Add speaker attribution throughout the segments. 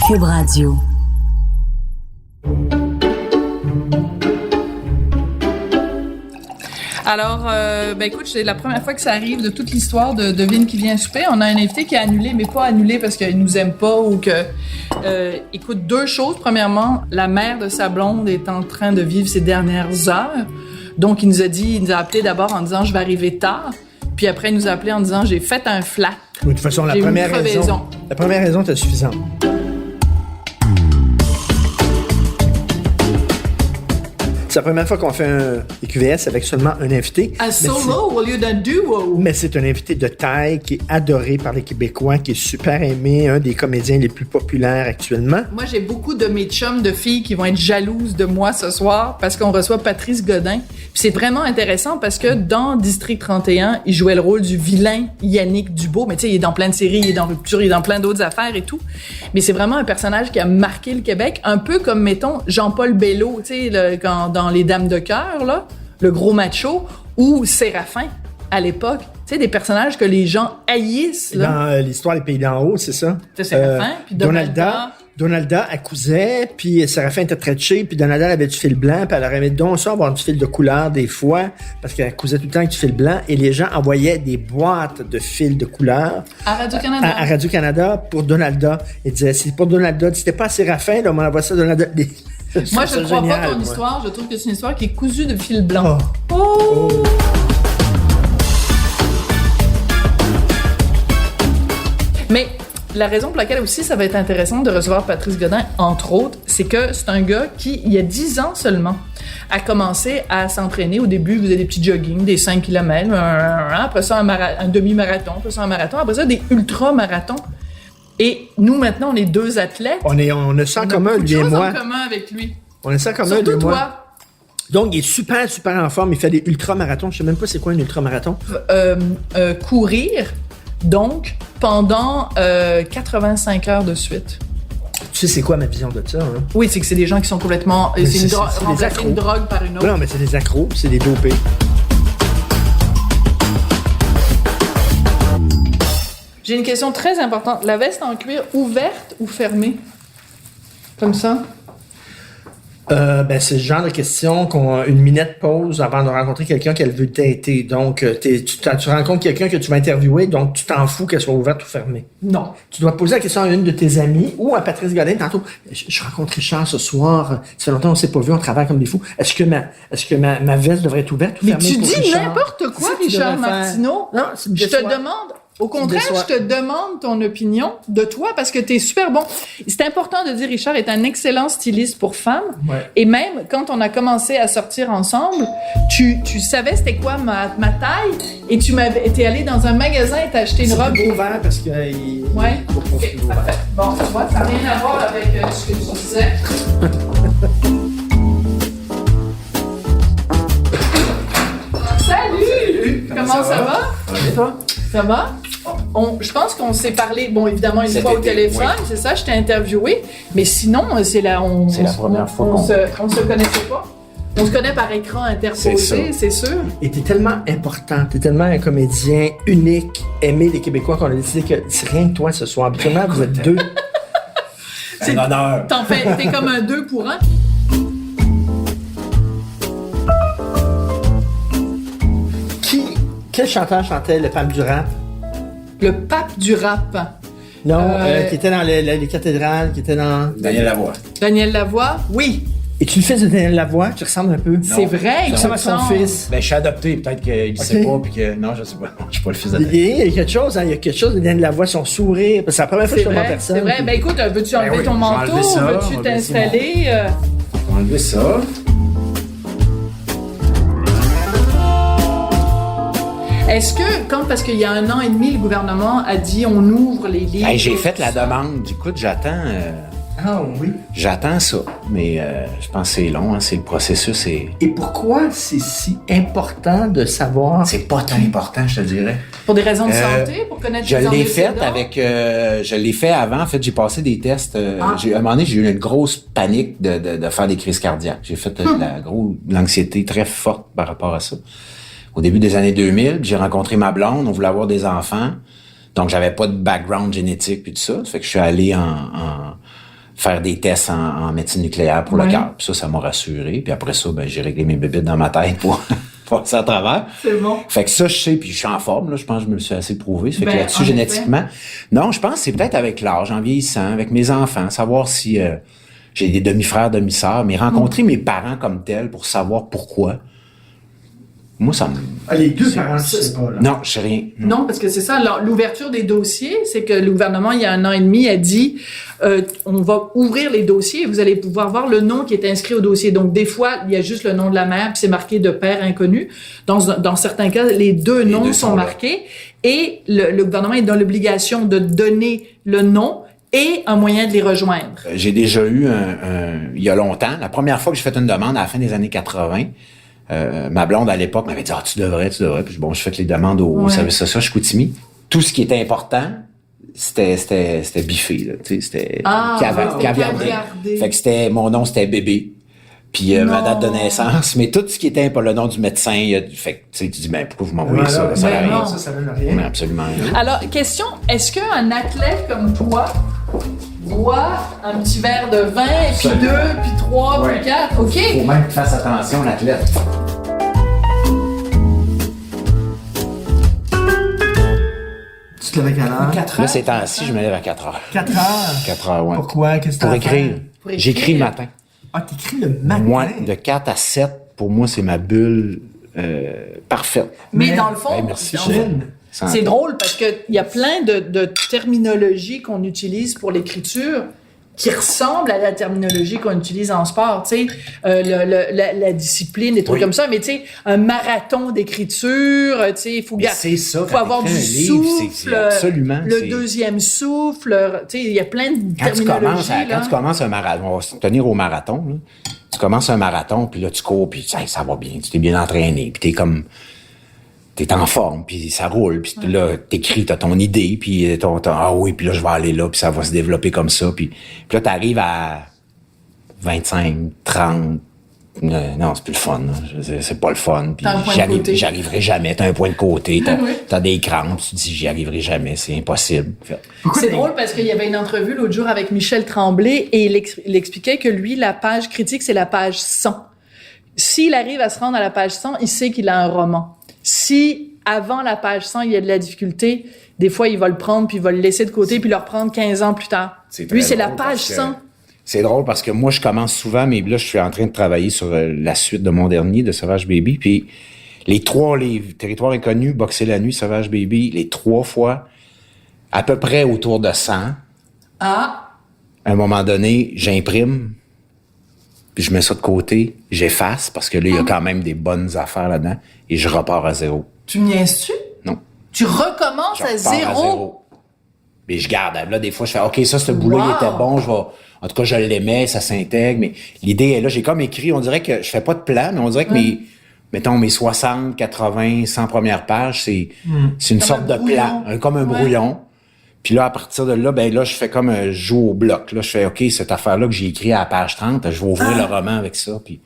Speaker 1: Cube Radio.
Speaker 2: Alors, écoute, c'est la première fois que ça arrive de toute l'histoire de Devine qui vient souper. On a un invité qui a annulé, mais pas annulé parce qu'il nous aime pas ou que... écoute, deux choses. Premièrement, la mère de sa blonde est en train de vivre ses dernières heures. Donc, il nous a appelé d'abord en disant « Je vais arriver tard ». Puis après, il nous a appelé en disant « J'ai fait un flat ».
Speaker 3: De toute façon, la première raison était suffisante. C'est la première fois qu'on fait un EQVS avec seulement un invité.
Speaker 2: Un solo au lieu d'un duo.
Speaker 3: Mais c'est un invité de taille qui est adoré par les Québécois, qui est super aimé, un des comédiens les plus populaires actuellement.
Speaker 2: Moi, j'ai beaucoup de mes chums de filles qui vont être jalouses de moi ce soir parce qu'on reçoit Patrice Godin. Puis c'est vraiment intéressant parce que dans District 31, il jouait le rôle du vilain Yannick Dubo. Mais tu sais, il est dans plein de séries, il est dans Rupture, il est dans plein d'autres affaires et tout. Mais c'est vraiment un personnage qui a marqué le Québec, un peu comme, mettons, Jean-Paul Bello, tu sais, dans Les Dames de cœur, là, le gros macho, ou Séraphin, à l'époque. Tu sais, des personnages que les gens haïssent, là.
Speaker 3: Dans l'histoire des Pays d'en haut, c'est ça?
Speaker 2: C'est Séraphin, puis
Speaker 3: Donalda accousait, puis Séraphin était très cheap, puis Donalda avait du fil blanc, puis elle aurait aimé donc ça avoir du fil de couleur des fois, parce qu'elle cousait tout le temps avec du fil blanc, et les gens envoyaient des boîtes de fils de couleur
Speaker 2: à Radio-Canada.
Speaker 3: À Radio-Canada pour Donalda. Ils disaient, c'est pour Donalda, c'était pas Séraphin, là, on envoie ça à Donalda.
Speaker 2: Moi, je ne crois pas ton histoire. Je trouve que c'est une histoire qui est cousue de fil blanc. Oh! Mais la raison pour laquelle aussi ça va être intéressant de recevoir Patrice Godin, entre autres, c'est que c'est un gars qui, il y a 10 ans seulement, a commencé à s'entraîner. Au début, il faisait des petits joggings, des 5 km, après ça un demi-marathon, après ça un marathon, après ça des ultra-marathons. Et nous, maintenant, on est deux athlètes.
Speaker 3: On a ça en commun, lui et moi.
Speaker 2: On a en commun avec lui.
Speaker 3: On a ça en commun, lui et moi. Donc, il est super, super en forme. Il fait des ultra-marathons. Je sais même pas c'est quoi un ultra-marathon.
Speaker 2: Courir, donc, pendant 85 heures de suite.
Speaker 3: Tu sais, c'est quoi ma vision de ça? Hein?
Speaker 2: Oui, c'est que c'est des gens qui sont complètement... remplacer une drogue par une autre.
Speaker 3: Non, mais c'est des accros, c'est des dopés.
Speaker 2: J'ai une question très importante. La veste en cuir ouverte ou fermée? Comme ça?
Speaker 3: C'est le genre de question qu'une minette pose avant de rencontrer quelqu'un qu'elle veut dater. Donc, tu rencontres quelqu'un que tu vas interviewer, donc tu t'en fous qu'elle soit ouverte ou fermée.
Speaker 2: Non.
Speaker 3: Tu dois poser la question à une de tes amies ou à Patrice Godin tantôt. Je rencontre Richard ce soir. Ça fait longtemps qu'on s'est pas vu, on travaille comme des fous. Est-ce que ma veste devrait être ouverte ou fermée?
Speaker 2: Mais tu
Speaker 3: pour
Speaker 2: dis
Speaker 3: Richard?
Speaker 2: N'importe quoi, Richard Martineau.
Speaker 3: Non,
Speaker 2: je te demande... Au contraire, je te demande ton opinion de toi parce que t'es super bon. C'est important de dire Richard est un excellent styliste pour femmes. Ouais. Et même quand on a commencé à sortir ensemble, tu savais c'était quoi ma taille et t'es allé dans un magasin et t'as acheté une robe.
Speaker 3: C'est ouvert parce que
Speaker 2: ouais. Okay, parfait. Bon, tu vois, ça n'a rien à voir avec ce que tu disais. Salut! Comment ça va? Et toi? Ça va? Je pense qu'on s'est parlé, bon, évidemment, une fois au téléphone, oui. C'est ça, je t'ai interviewé, mais sinon, c'est la première fois on se connaissait pas. On se connaît par écran interposé, c'est sûr.
Speaker 3: Et t'es tellement important, t'es tellement un comédien unique, aimé des Québécois qu'on a décidé que c'est rien que toi ce soir. Habituellement, vous êtes deux.
Speaker 4: C'est un honneur.
Speaker 2: T'es comme un 2 pour 1.
Speaker 3: Quel chanteur chantait le pape du rap?
Speaker 2: Le pape du rap?
Speaker 3: Non, qui était dans les cathédrales, qui était dans...
Speaker 4: Daniel Lavoie.
Speaker 2: Daniel Lavoie? Oui.
Speaker 3: Et tu le fils de Daniel Lavoie? Tu ressembles un peu.
Speaker 2: C'est vrai.
Speaker 3: Tu ressembles à son fils.
Speaker 4: Ben, je suis adopté. Peut-être qu'il ne sait pas. Puis que... Non, je sais pas. Je suis pas le fils de Daniel.
Speaker 3: Il y a quelque chose, hein? Il y a quelque chose de Daniel Lavoie, son sourire. C'est la première fois que je te vois en personne.
Speaker 2: C'est vrai. Ben, écoute, veux-tu enlever ton manteau? Veux-tu t'installer?
Speaker 4: On va enlever ça.
Speaker 2: Est-ce que, parce qu'il y a 1 an et demi, le gouvernement a dit on ouvre les livres...
Speaker 4: Hey, j'ai fait la demande. Écoute, j'attends...
Speaker 3: Ah oui?
Speaker 4: J'attends ça, mais je pense que c'est long, hein, c'est le processus.
Speaker 3: Et pourquoi c'est si important de savoir...
Speaker 4: C'est pas tant important, je te dirais.
Speaker 2: Pour des raisons de santé, pour connaître les
Speaker 4: antécédents? Je l'ai fait avant, en fait, j'ai passé des tests. À un moment donné, j'ai eu une grosse panique de faire des crises cardiaques. J'ai fait de l'anxiété très forte par rapport à ça. Au début des années 2000, j'ai rencontré ma blonde, on voulait avoir des enfants. Donc, j'avais pas de background génétique puis tout ça. Ça fait que je suis allé faire des tests en médecine nucléaire pour le cœur. Puis ça m'a rassuré. Puis après ça, j'ai réglé mes bébites dans ma tête pour passer à travers.
Speaker 2: C'est bon.
Speaker 4: Fait que ça, je sais, puis je suis en forme, là. Je pense que je me le suis assez prouvé. Ça fait que là-dessus,
Speaker 2: en
Speaker 4: génétiquement. Non, je pense que c'est peut-être avec l'âge, en vieillissant, avec mes enfants, savoir si j'ai des demi-frères, demi-sœurs, mais rencontrer mes parents comme tels pour savoir pourquoi. Moi, ça me...
Speaker 3: Les deux parents, tu sais pas, là.
Speaker 4: Non, je sais rien.
Speaker 2: Non, parce que c'est ça. Alors, l'ouverture des dossiers, c'est que le gouvernement, il y a 1 an et demi, a dit on va ouvrir les dossiers et vous allez pouvoir voir le nom qui est inscrit au dossier. Donc, des fois, il y a juste le nom de la mère puis c'est marqué de père inconnu. Dans certains cas, les deux noms sont marqués et le gouvernement est dans l'obligation de donner le nom et un moyen de les rejoindre.
Speaker 4: J'ai déjà eu il y a longtemps, la première fois que j'ai fait une demande à la fin des années 80, ma blonde à l'époque m'avait dit « Ah, tu devrais. » Puis bon, je fais les demandes au service social Chicoutimi. Tout ce qui était important, c'était biffé, là. Tu sais, c'était caviardé. Fait que mon nom, c'était bébé. Puis ma date de naissance. Mais tout ce qui était pas le nom du médecin, fait que tu sais, tu dis, pourquoi vous m'envoyez ça? Ça
Speaker 3: donne rien. Ça donne rien.
Speaker 4: Absolument rien.
Speaker 2: Alors, question, est-ce qu'un athlète comme toi boit un petit verre de vin, puis 2, puis 3, puis 4? OK.
Speaker 4: Faut même que tu fasses attention, l'athlète.
Speaker 3: Tu te lèves à quelle heure?
Speaker 2: 4 heures.
Speaker 4: Là, ces temps-ci, je me lève à 4 heures.
Speaker 3: 4 heures?
Speaker 4: 4 heures, ouais.
Speaker 3: Pourquoi? Qu'est-ce que
Speaker 4: Pour
Speaker 3: t'as à
Speaker 4: écrire.
Speaker 3: faire?
Speaker 4: J'écris le matin.
Speaker 3: Ah, t'écris le matin?
Speaker 4: Moi, de 4 à 7, pour moi, c'est ma bulle parfaite.
Speaker 2: Mais dans le fond,
Speaker 4: merci,
Speaker 2: c'est drôle parce qu'il y a plein de terminologies qu'on utilise pour l'écriture qui ressemblent à la terminologie qu'on utilise en sport, tu sais, la discipline, des trucs comme ça, mais tu sais, un marathon d'écriture, tu sais, il faut avoir du souffle,
Speaker 4: absolument,
Speaker 2: le deuxième souffle, tu sais, il y a plein de terminologies.
Speaker 4: Quand tu commences un marathon, on va se tenir au marathon, là. Tu commences un marathon, puis là, tu cours, puis ça va bien, tu t'es bien entraîné, puis t'es en forme, puis ça roule, puis là, t'écris, t'as ton idée, puis puis là, je vais aller là, puis ça va se développer comme ça, puis là, t'arrives à 25, 30, non, c'est plus le fun, c'est pas le fun, puis j'arriverai jamais, t'as un point de côté, t'as des crampes, tu te dis, j'y arriverai jamais, c'est impossible.
Speaker 2: C'est drôle parce qu'il y avait une entrevue l'autre jour avec Michel Tremblay, et il expliquait que lui, la page critique, c'est la page 100. S'il arrive à se rendre à la page 100, il sait qu'il a un roman. Si, avant la page 100, il y a de la difficulté, des fois, il va le prendre, puis il va le laisser de côté, puis le reprendre 15 ans plus tard. Lui, c'est la page 100.
Speaker 4: C'est drôle parce que moi, je commence souvent, mais là, je suis en train de travailler sur la suite de mon dernier, de Sauvage Baby, puis les 3 livres, Territoire inconnu, Boxer la nuit, Sauvage Baby, les 3 fois, à peu près autour de 100. À un moment donné, j'imprime, puis je mets ça de côté, j'efface, parce que là, il y a quand même des bonnes affaires là-dedans, et je repars à 0.
Speaker 2: Tu me niaises-tu?
Speaker 4: Non.
Speaker 2: Tu recommences à 0?
Speaker 4: Mais je garde. Là, des fois, je fais, OK, ça, ce boulot, il était bon, en tout cas, je l'aimais, ça s'intègre, mais l'idée est là. J'ai comme écrit, on dirait que je fais pas de plan, mais on dirait que mes 60, 80, 100 premières pages, c'est une sorte de plan, comme un brouillon. Puis là, à partir de là, là, je fais comme un joue au bloc. Là, je fais, OK, cette affaire-là que j'ai écrit à la page 30, je vais ouvrir le roman avec ça. Puis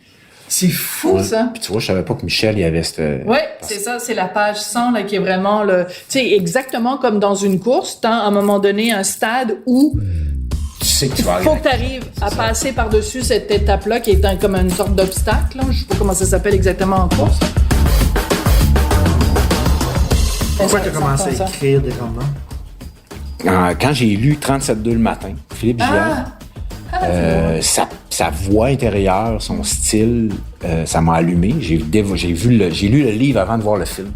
Speaker 2: c'est fou, ça.
Speaker 4: Puis tu vois, je savais pas que Michel, il y avait cette...
Speaker 2: Oui, c'est ça, c'est la page 100, là, qui est vraiment tu sais, exactement comme dans une course, à un moment donné, un stade où
Speaker 4: tu sais que tu vas
Speaker 2: faut que tu arrives à passer par-dessus cette étape-là qui est comme une sorte d'obstacle, là. Je sais pas comment ça s'appelle exactement en course.
Speaker 3: Pourquoi tu as commencé à écrire des romans?
Speaker 4: Quand j'ai lu 37.2 le matin, Philippe Gilliard, sa voix intérieure, son style, ça m'a allumé. J'ai lu le livre avant de voir le film.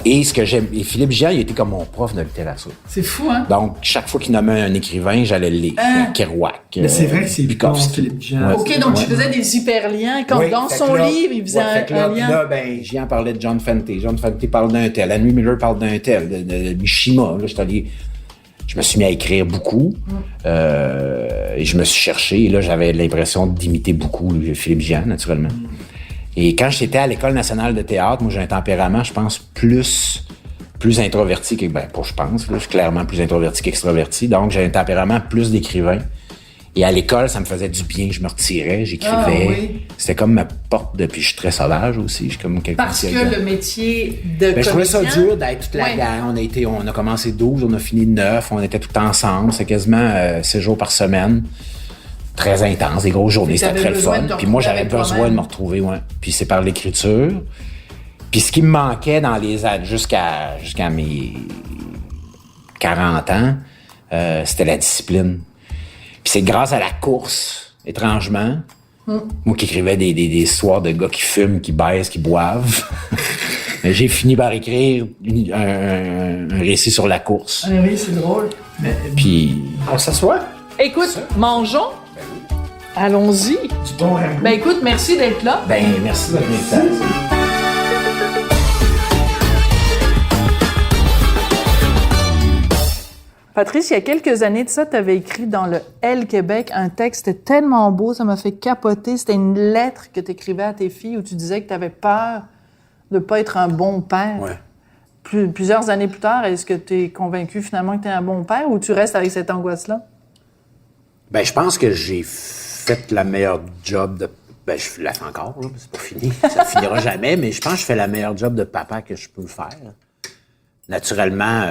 Speaker 4: Et ce que j'aime, et Philippe Gilliard, il était comme mon prof de littérature.
Speaker 2: C'est fou, hein?
Speaker 4: Donc, chaque fois qu'il nommait un écrivain, j'allais le lire. Kerouac.
Speaker 3: Mais c'est vrai que c'est bon, Philippe Gilliard.
Speaker 2: OK, donc tu faisais des hyperliens. Dans son livre, il faisait un lien.
Speaker 4: Là, Gilliard parlait de John Fenty. John Fenty parle d'un tel. Henry Miller parle d'un tel. De Mishima. Là, je me suis mis à écrire beaucoup. Et je me suis cherché. Et là, j'avais l'impression d'imiter beaucoup Philippe Gilliard, naturellement. Et quand j'étais à l'École nationale de théâtre, moi, j'ai un tempérament, je pense, plus introverti que... pas je pense, là, je suis clairement plus introverti qu'extroverti. Donc, j'ai un tempérament plus d'écrivain. Et à l'école, ça me faisait du bien. Je me retirais, j'écrivais. Oui. C'était comme ma porte de... Puis je suis très sauvage aussi. Je suis comme quelqu'un
Speaker 2: parce que le métier de comédien...
Speaker 4: Je trouvais ça dur d'être toute la gang. On a commencé 12, on a fini 9. On était tout ensemble. C'est quasiment 6 jours par semaine. très intense, des grosses journées, c'était très le
Speaker 2: besoin
Speaker 4: fun.
Speaker 2: de te
Speaker 4: Puis moi, j'avais
Speaker 2: retrouver avec
Speaker 4: besoin
Speaker 2: toi-même.
Speaker 4: de me retrouver, ouais. Puis c'est par l'écriture. Puis ce qui me manquait dans les jusqu'à mes 40 ans, c'était la discipline. Puis c'est grâce à la course, étrangement, moi qui écrivais des histoires de gars qui fument, qui baissent, qui boivent, mais j'ai fini par écrire un récit sur la course.
Speaker 2: Ah oui, c'est drôle.
Speaker 4: Puis
Speaker 3: On s'assoit?
Speaker 2: Écoute, mangeons. Allons-y.
Speaker 3: Du bon ragoût.
Speaker 2: Ben écoute, merci d'être là.
Speaker 4: ben merci de votre invitation.
Speaker 2: Patrice, il y a quelques années de ça, tu avais écrit dans le Elle Québec un texte tellement beau, ça m'a fait capoter. C'était une lettre que tu écrivais à tes filles où tu disais que tu avais peur de pas être un bon père.
Speaker 4: Ouais.
Speaker 2: Plusieurs années plus tard, est-ce que tu es convaincu finalement que tu es un bon père ou tu restes avec cette angoisse-là?
Speaker 1: Ben, je pense que j'ai fait la meilleure job de... Ben, je la fais encore, là, c'est pas fini. Ça finira jamais, mais je pense que je fais la meilleure job de papa que je peux faire. Naturellement,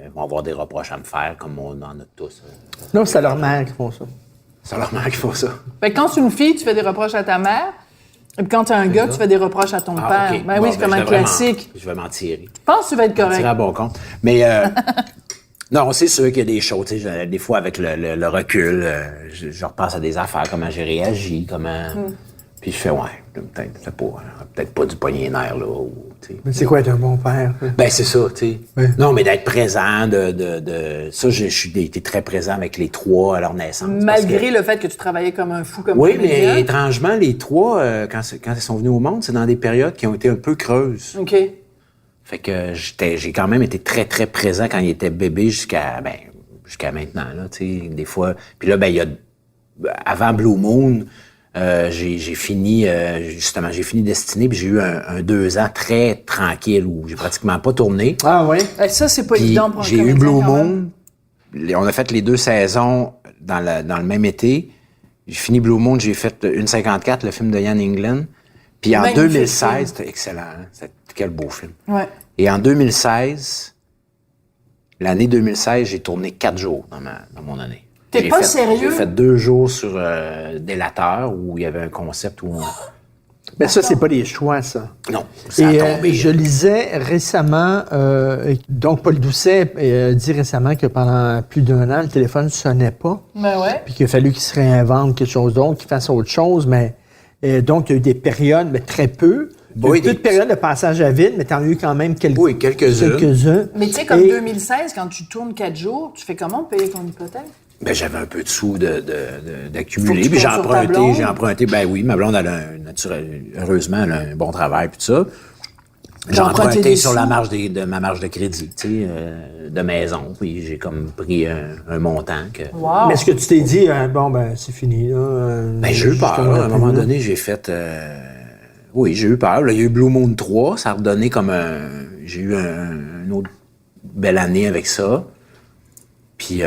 Speaker 1: ils vont avoir des reproches à me faire, comme on en a tous.
Speaker 3: Non, c'est leur mère qui font ça.
Speaker 1: Ça leur manque qu'il faut ça.
Speaker 2: Fait que quand tu es une fille, tu fais des reproches à ta mère. Et puis quand tu es un gars, tu fais des reproches à ton père.
Speaker 1: OK.
Speaker 2: Ben
Speaker 1: Bon,
Speaker 2: oui, c'est comme un
Speaker 1: je devrais
Speaker 2: classique.
Speaker 1: Je vais m'en tirer.
Speaker 2: Je pense que tu vas être
Speaker 1: M'en
Speaker 2: correct.
Speaker 1: tirer à bon compte. Mais non, c'est sûr qu'il y a des choses. Tu sais, des fois, avec le recul, je repense à des affaires, comment j'ai réagi, comment... Puis je fais, ouais, peut-être pas du poignet nerf, là. Ou, tu sais.
Speaker 3: Mais c'est quoi être un bon père?
Speaker 1: Ben, c'est ça, tu sais.
Speaker 3: Oui.
Speaker 1: Non, mais d'être présent, ça, j'ai été très présent avec les trois à leur naissance. parce
Speaker 2: Malgré
Speaker 1: que-
Speaker 2: le fait que tu travaillais comme un fou, comme
Speaker 1: Oui,
Speaker 2: comédien.
Speaker 1: mais étrangement, les trois, quand ils sont venus au monde, c'est dans des périodes qui ont été un peu creuses.
Speaker 2: OK.
Speaker 1: Fait que j'ai quand même été très, très présent quand ils étaient bébés jusqu'à maintenant, là, tu sais, des fois. Puis là, ben, il y a, avant Blue Moon, j'ai fini Destinée, puis j'ai eu un 2 ans très tranquille où j'ai pratiquement pas tourné.
Speaker 3: Ah oui?
Speaker 2: Ça, c'est pas
Speaker 1: Puis
Speaker 2: évident pour un
Speaker 1: j'ai eu
Speaker 2: comédien,
Speaker 1: Blue
Speaker 2: quand même.
Speaker 1: Moon. On a fait les 2 saisons dans le même été. J'ai fini Blue Moon, j'ai fait 1,54, le film de Ian England. Puis en
Speaker 2: Magnifique
Speaker 1: 2016,
Speaker 2: film.
Speaker 1: c'était excellent. Hein? Quel beau film.
Speaker 2: Ouais.
Speaker 1: Et en 2016, l'année 2016, j'ai tourné 4 jours dans mon année.
Speaker 2: T'es
Speaker 1: J'ai
Speaker 2: pas
Speaker 1: fait-
Speaker 2: sérieux?
Speaker 1: J'ai fait 2 jours sur Délateur, où il y avait un concept où
Speaker 3: Ben ça, c'est pas des choix, ça.
Speaker 1: Non, ça a
Speaker 3: Et
Speaker 1: tombé.
Speaker 3: je lisais récemment, donc Paul Doucet dit récemment que pendant plus d'1 an, le téléphone ne sonnait pas,
Speaker 2: Ben ouais.
Speaker 3: puis qu'il a fallu qu'il se réinvente quelque chose d'autre, qu'il fasse autre chose, mais donc il y a eu des périodes, mais très peu. Il y a
Speaker 1: Oui,
Speaker 3: eu peu de périodes de passage à vide, mais t'en as eu quand même
Speaker 1: Oui, quelques-unes.
Speaker 3: quelques-uns.
Speaker 2: Mais tu sais, comme
Speaker 3: Et-
Speaker 2: 2016, quand tu tournes 4 jours, tu fais comment pour payer ton hypothèque?
Speaker 1: Ben, j'avais un peu de sous d'accumuler.
Speaker 2: Faut que tu
Speaker 1: Puis
Speaker 2: comptes sur ta blonde.
Speaker 1: j'ai emprunté. Ben oui, ma blonde, heureusement, elle a un bon travail, puis tout ça. J'ai
Speaker 2: emprunté
Speaker 1: emprunté
Speaker 2: des
Speaker 1: sur
Speaker 2: sous?
Speaker 1: la marge de ma marge de crédit, tu sais, de maison. Puis j'ai comme pris un montant que...
Speaker 2: Wow!
Speaker 3: Mais est-ce que tu t'es dit, bon, ben c'est fini, là?
Speaker 1: Ben, j'ai eu peur.
Speaker 3: justement,
Speaker 1: À un moment
Speaker 3: plus, là.
Speaker 1: donné, j'ai fait... Oui, j'ai eu peur. Là, il y a eu Blue Moon 3. Ça a redonné comme un... J'ai eu une autre belle année avec ça. Puis...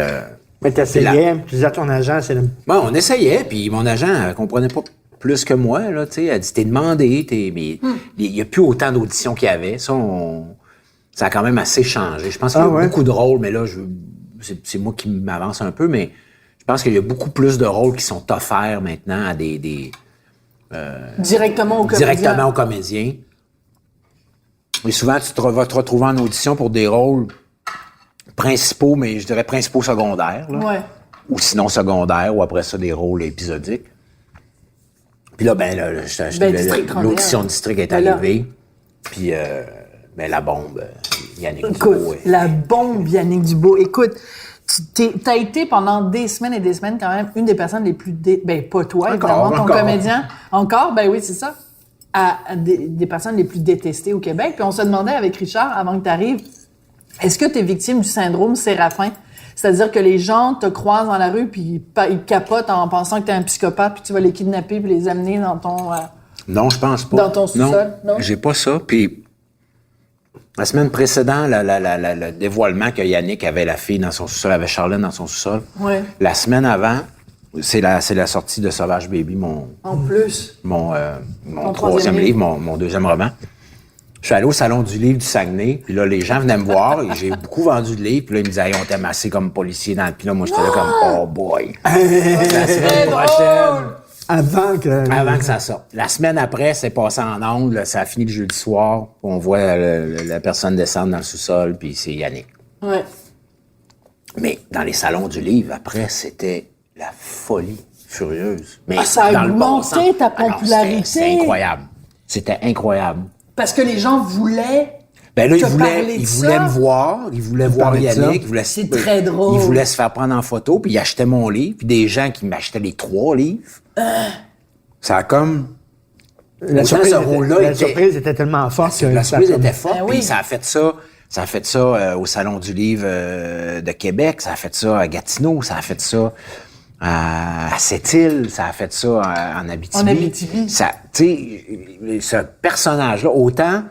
Speaker 3: Mais t'essayais, tu disais à ton agent, c'est le...
Speaker 1: Bon, on essayait, puis mon agent, elle comprenait pas plus que moi, là, tu sais. Elle dit, t'es demandé, mais il y a plus autant d'auditions qu'il y avait. Ça a quand même assez changé. Je pense qu'il y a
Speaker 3: Ah ouais?
Speaker 1: beaucoup de rôles, mais là, c'est moi qui m'avance un peu, mais je pense qu'il y a beaucoup plus de rôles qui sont offerts maintenant à
Speaker 2: Directement au comédien.
Speaker 1: directement aux comédiens. Et souvent, vas te retrouver en audition pour des rôles principaux, mais je dirais principaux secondaires, là.
Speaker 2: Ouais.
Speaker 1: Ou sinon secondaires, ou après ça, des rôles épisodiques. Puis là,
Speaker 2: District 31.
Speaker 1: l'audition district est
Speaker 2: Ben là.
Speaker 1: arrivée. Puis, la bombe, Yannick
Speaker 2: Écoute,
Speaker 1: Dubois.
Speaker 2: la bombe Yannick Dubois. Écoute, t'as été pendant des semaines et des semaines quand même une des personnes les plus... Ben, pas toi, évidemment, ton
Speaker 3: encore.
Speaker 2: comédien. Encore? Ben oui, c'est ça. À des personnes les plus détestées au Québec. Puis on se demandait avec Richard, avant que tu arrives, est-ce que tu es victime du syndrome Séraphin? C'est-à-dire que les gens te croisent dans la rue puis ils capotent en pensant que tu es un psychopathe puis tu vas les kidnapper puis les amener dans ton...
Speaker 1: Non, je pense pas.
Speaker 2: Dans ton sous-sol, non?
Speaker 1: J'ai pas ça. Puis, la semaine précédente, le dévoilement que Yannick avait la fille dans son sous-sol, avait Charlène dans son sous-sol.
Speaker 2: Ouais.
Speaker 1: La semaine avant, c'est la sortie de Sauvage Baby,
Speaker 2: En plus.
Speaker 1: mon
Speaker 2: Ton
Speaker 1: troisième
Speaker 2: troisième
Speaker 1: livre, mon deuxième roman. Je suis allé au Salon du livre du Saguenay, puis là, les gens venaient me voir, et j'ai beaucoup vendu de livres, puis là, ils me disaient, hey, on t'aime assez comme policier dans le... Puis là, moi, j'étais là comme, oh boy. La semaine prochaine,
Speaker 3: Avant que
Speaker 1: ça sorte. La semaine après, c'est passé en ondes, là, ça a fini le jeudi soir, on voit la personne descendre dans le sous-sol, puis c'est Yannick.
Speaker 2: Ouais.
Speaker 1: Mais dans les salons du livre, après, c'était la folie furieuse. Mais
Speaker 2: ça a
Speaker 1: dans le bon
Speaker 2: augmenté
Speaker 1: sens.
Speaker 2: ta
Speaker 1: Ah non,
Speaker 2: popularité.
Speaker 1: c'était incroyable. C'était incroyable.
Speaker 2: Parce que les gens voulaient.
Speaker 1: Ben là,
Speaker 2: te
Speaker 1: il voulait
Speaker 2: parler de
Speaker 1: me
Speaker 2: ça.
Speaker 1: voir, il voulait voir
Speaker 3: parlait de ça.
Speaker 1: Yannick,
Speaker 2: C'est très drôle.
Speaker 1: Il voulait se faire prendre en photo, puis il achetait mon livre, puis des gens qui m'achetaient les 3 livres. Ça a comme...
Speaker 3: la
Speaker 1: Autant ce rôle-là
Speaker 3: la
Speaker 1: était-
Speaker 3: surprise était tellement forte que
Speaker 1: La
Speaker 3: ça
Speaker 1: surprise
Speaker 3: comme-
Speaker 1: était forte,
Speaker 2: Ben
Speaker 1: puis
Speaker 2: oui.
Speaker 1: ça a fait ça au Salon du livre de Québec, ça a fait ça à Gatineau, ça a fait ça à Sept-Îles, ça a fait ça en Abitibi.
Speaker 2: En Abitibi.
Speaker 1: Ça, tu sais, ce personnage-là, autant